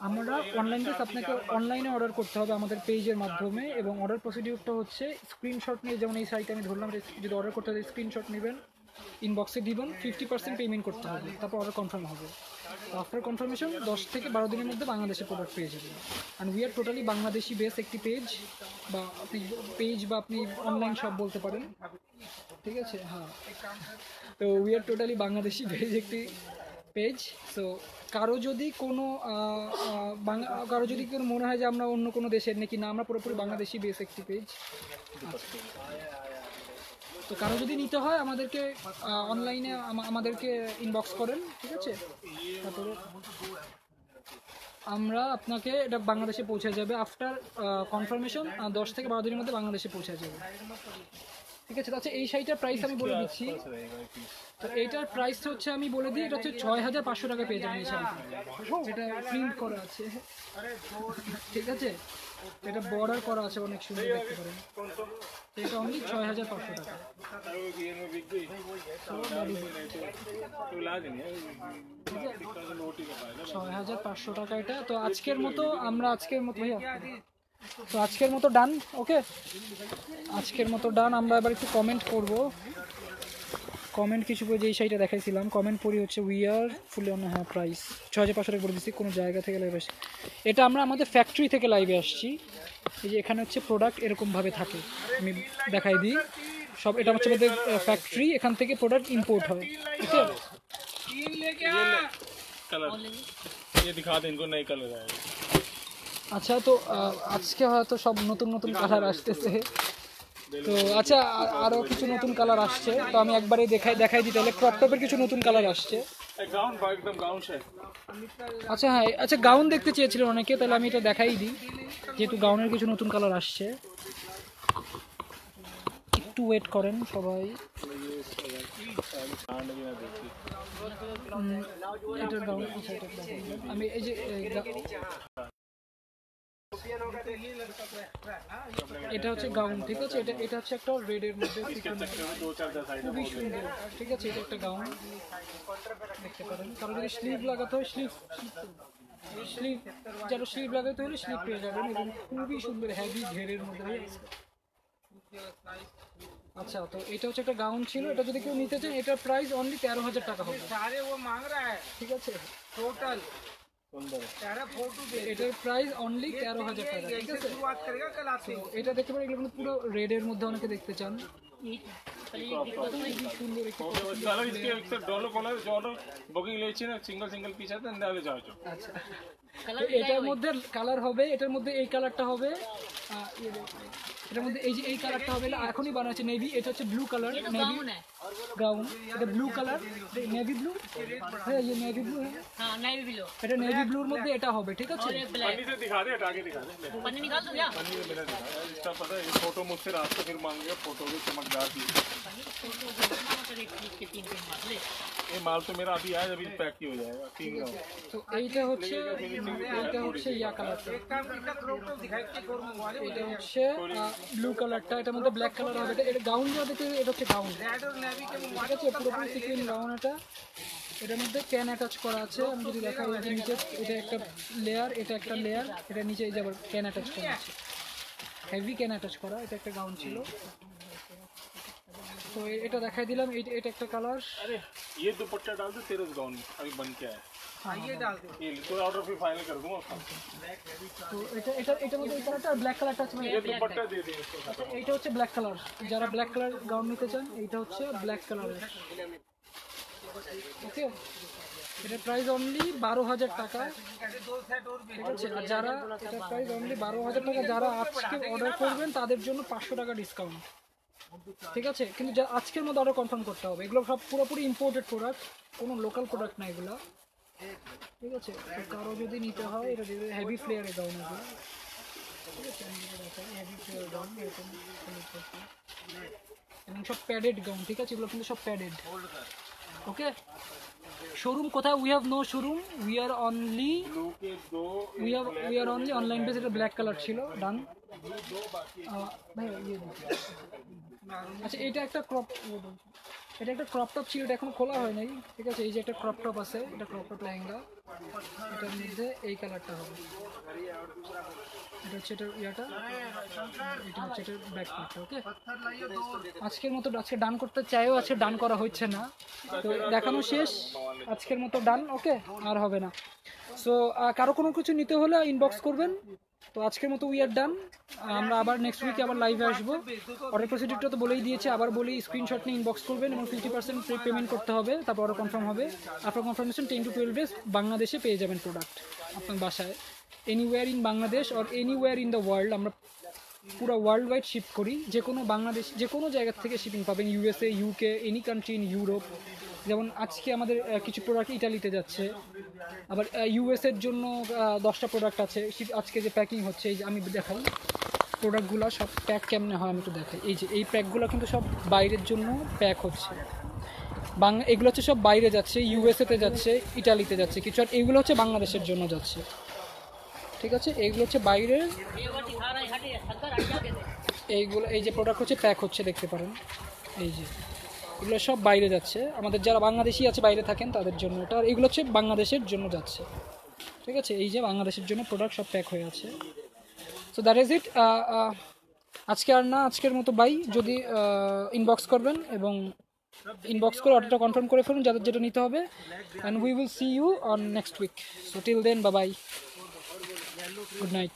আমরা অনলাইন বেস, আপনাকে অনলাইনে অর্ডার করতে হবে আমাদের পেজের মাধ্যমে, এবং অর্ডার প্রসিডিউরটা হচ্ছে স্ক্রিনশট নিয়ে, যেমন এই সাইটে আমি ধরলাম, যদি অর্ডার করতে হবে স্ক্রিনশট নেবেন, ইনবক্সে দিবেন, 50% পেমেন্ট করতে হবে, তারপর অর্ডার কনফার্ম হবে। আফটার কনফার্মেশন 10 থেকে 12 দিনের মধ্যে বাংলাদেশে প্রোডাক্ট পেয়ে যাবেন। And we are totally Bangladeshi base একটি পেজ, বা আপনি অনলাইন শপ বলতে পারেন, ঠিক আছে, হ্যাঁ। তো we are totally Bangladeshi base একটি পেজ। সো কারো যদি কোনো কারো যদি কোনো মনে হয় যে আমরা অন্য কোনো দেশের নাকি, না, আমরা পুরোপুরি বাংলাদেশি বেস একটি পেজ। তো কারো যদি নিতে হয় আমাদেরকে অনলাইনে আমাদেরকে ইনবক্স করেন, ঠিক আছে। তারপরে আমরা আপনাকে এটা বাংলাদেশে পৌঁছে যাবে আফটার কনফার্মেশন, 10 থেকে 12 দিনের মধ্যে বাংলাদেশে পৌঁছে যাবে, ঠিক আছে। আচ্ছা, এই শাড়িটার প্রাইস আমি বলে দিচ্ছি। তো এইটার প্রাইসটা হচ্ছে, আমি বলে দিই, এটা হচ্ছে 6500 টাকা পেয়ে যাবেন এই শাড়িটা, যেটা প্রিন্ট করা আছে, ঠিক আছে। এটা বর্ডার করা আছে, অনেক সুন্দর দেখতে পারেন। এটা অনলি 6500 টাকা। ये में बिक गई तो ला देंगे 6500 টাকা এটা। তো আজকের মতো ভাইয়া, তো আজকের মতো ডান, ওকে, আজকের মতো ডান। আমরা এবার একটু কমেন্ট করব, কমেন্ট কিছু করে, যেই শাড়িটা দেখাইছিলাম, কমেন্ট পড়ি হচ্ছে উই আর ফুলি অন, হ্যাঁ, প্রাইস 6500 টাকা করে দিচ্ছি, কোনো জায়গা থেকে লাইভ আসছে। এটা আমরা আমাদের ফ্যাক্টরি থেকে লাইভে আসছি। এই যে এখানে হচ্ছে প্রোডাক্ট এরকমভাবে থাকে, আমি দেখাই দিই সব। এটা হচ্ছে আমাদের ফ্যাক্টরি, এখান থেকে প্রোডাক্ট ইম্পোর্ট হয়, ঠিক আছে। कलर ये दिखा दे इनको, नई कलर आएगा। আচ্ছা, তো আজকে হয়তো সব নতুন নতুন কালার আসতেছে, তো আচ্ছা আরও কিছু নতুন কালার আসছে, তো আমি একবারে দেখাই দিই তাহলে। ক্রপ টপের কিছু নতুন কালার আসছে। गाउन एकदम गाउन है আচ্ছা, হ্যাঁ, আচ্ছা, গাউন দেখতে চেয়েছিলেন অনেকে, তাহলে আমি এটা দেখাই দিই, যেহেতু গাউনের কিছু নতুন কালার আসছে। একটু ওয়েট করেন সবাই। এটার গাউন, আচ্ছা, এটা আমি এই যে এটা হচ্ছে গাউন, ঠিক আছে। এটা হচ্ছে একটা রেডের মধ্যে খুবই সুন্দর, ঠিক আছে। এটা একটা গাউন দেখতে পারেন। কারণ যদি স্লিভ লাগাতে হয়, স্লিভ যারা স্লিভ লাগাতে হলে স্লিভ পেয়ে যাবেন, এবং খুবই সুন্দর হেভি ঘেরের মধ্যে। আচ্ছা, তো এটা হচ্ছে একটা গাউন ছিল, এটা যদি কেউ নিতে চান, এটার প্রাইস অনলি 13000 টাকা হবে, ঠিক আছে। টোটাল এটার প্রাইস অনলি 13000 টাকা, ঠিক আছে। তো এটা দেখতে পারেন, এগুলো পুরো রেডের মধ্যে অনেকে দেখতে চান, খুবই সুন্দর একটি कलर इसके एक डॉलर कलर जो बुकिंग लेছি না সিঙ্গেল পিস আছে নালে যাও। আচ্ছা, তো এটার মধ্যে কালার হবে, এটার মধ্যে এই কালারটা হবে, এটার মধ্যে এই যে এই কালারটা হবে, এখনই বানাচ্ছে নেভি। এটা হচ্ছে ব্লু কালার, নেভি গাউন, এটা ব্লু কালার, নেভি ব্লু, হ্যাঁ, ये नेवी ब्लू है, हाँ नेवी ब्लू এটা নেভি ব্লুর মধ্যে এটা হবে, ঠিক আছে। और ये ब्लैक पन्नी से दिखा दे, आगे दिखा दे। पन्नी निकाल दो क्या पन्नी में मेरा दिखा दे, इसका पता है, ये फोटो मुझसे रात को फिर मांगेगा, फोटो भी चमकदार थी। के तीन मार ले ये माल तो मेरा अभी आया, अभी पैक ही हो जाएगा 3 गाँव। তো এইটা হচ্ছে ইয়া কালারটা, এটা হচ্ছে ব্লু কালারটা, এটার মধ্যে ব্ল্যাক কালার হবে। এটা গাউন যা দেখতে, এটা হচ্ছে গাউন, ঠিক আছে, পুরোপুরি সিকুয়েন্স গাউন। এটার মধ্যে ক্যান অ্যাটাচ করা আছে, আমি যদি দেখাই, যে নিচে এটা একটা লেয়ার, এটা একটা লেয়ার, এটা নিচে এই যে আবার ক্যান অ্যাটাচ করা আছে, হেভি ক্যান অ্যাটাচ করা। এটা একটা গাউন ছিল, তো এটা দেখাই দিলাম। এটা একটা কালার। अरे ये दुपट्टा डाल दो तेरे गाउन में, अभी बन के आया। ये लिक्विड ऑर्डर फिर फाइनल कर दूंगा उसका। তো এটার মধ্যে এই কালারটা আর ব্ল্যাক কালারটা আছে ये दुपट्टा दे दें इसको। আচ্ছা এইটা হচ্ছে ব্ল্যাক কালার, যারা ব্ল্যাক কালার গাউন নিতে চান এইটা হচ্ছে ব্ল্যাক কালারের। ওকে, এটার প্রাইস অনলি 12,000 টাকা, ঠিক আছে। আর যারা এটার প্রাইস অনলি 12,000 টাকা, যারা আজকে অর্ডার করবেন তাদের জন্য 500 টাকা ডিসকাউন্ট, ঠিক আছে। কিন্তু আজকের মধ্যে অর্ডার কনফার্ম করতে হবে, এগুলো সব পুরোপুরি ইম্পোর্টেড প্রোডাক্ট, কোনো লোকাল প্রোডাক্ট না এগুলো, ঠিক আছে। তো কারো যদি নিতে হয় এটা হেভি ফ্লেয়ারের গাউন এগুলো, ঠিক আছে। হেভি ফ্লেয়ার গাউন এরকম এবং সব প্যাডেড গাউন, ঠিক আছে। এগুলো কিন্তু সব প্যাডেড। ওকে, শোরুম কোথায়? We have no showroom, we are only online base. এটা ব্ল্যাক কালার ছিল, ডান। ভাই ইয়ে আচ্ছা, এটা একটা ক্রপ টপ ছিল, এটা এখন খোলা হয় নাই, ঠিক আছে। এই যে একটা ক্রপ টপ আছে, এটা ক্রপ টপ লেহেঙ্গা, এটার মধ্যে এই কালারটা হবে, এটা হচ্ছে এটার ইয়াটা, এটা হচ্ছে এটার ব্যাক পার্টটা। ওকে, আজকে ডান করতে চাইও, আজকে ডান করা হচ্ছে না, তো দেখানো শেষ আজকের মতো ডান। ওকে, আর হবে না। সো কারো কোনো কিছু নিতে হলে ইনবক্স করবেন। তো আজকের মতো উই আর ডান, আমরা আবার নেক্সট উইকে আবার লাইভে আসবো। অর্ডার প্রসিডিউরটা তো বলেই দিয়েছে, আবার বলি স্ক্রিনশট নিয়ে ইনবক্স করবেন এবং 50% পেমেন্ট করতে হবে, তারপর অর্ডার কনফার্ম হবে। আফটার কনফার্মেশন 10 to 12 days বাংলাদেশে পেয়ে যাবেন প্রোডাক্ট আপনার বাসায়, anywhere in Bangladesh or anywhere in the world. আমরা পুরো ওয়ার্ল্ড ওয়াইড শিপ করি, যে কোনো বাংলাদেশ যে কোনো জায়গা থেকে শিপিং পাবেন, USA, UK, any country in Europe. যেমন আজকে আমাদের কিছু প্রোডাক্ট ইটালিতে যাচ্ছে, আবার ইউএসএর জন্য 10টা প্রোডাক্ট আছে আজকে যে প্যাকিং হচ্ছে। এই যে আমি দেখাই প্রোডাক্টগুলো সব প্যাক কেমনে হয়, আমি একটু দেখাই। এই যে এই প্যাকগুলো কিন্তু সব বাইরের জন্য প্যাক হচ্ছে, এগুলো হচ্ছে সব বাইরে যাচ্ছে, ইউএসএতে যাচ্ছে, ইটালিতে যাচ্ছে কিছু, আর এইগুলো হচ্ছে বাংলাদেশের জন্য যাচ্ছে, ঠিক আছে। এইগুলো হচ্ছে বাইরের, এইগুলো এই যে প্রোডাক্ট হচ্ছে প্যাক হচ্ছে, দেখতে পারেন। এই যে এগুলো সব বাইরে যাচ্ছে, আমাদের যারা বাংলাদেশি আছে বাইরে থাকেন তাদের জন্য এটা, আর এগুলো হচ্ছে বাংলাদেশের জন্য যাচ্ছে, ঠিক আছে। এই যে বাংলাদেশের জন্য প্রোডাক্ট সব প্যাক হয়ে আছে। সো দ্যাট ইজ ইট। আজকে আর না, আজকের মতো বাই। যদি ইনবক্স করবেন এবং ইনবক্স করে অর্ডারটা কনফার্ম করে ফেলুন যাদের যেটা নিতে হবে, and we will see you on next week. So till then, bye bye, good night.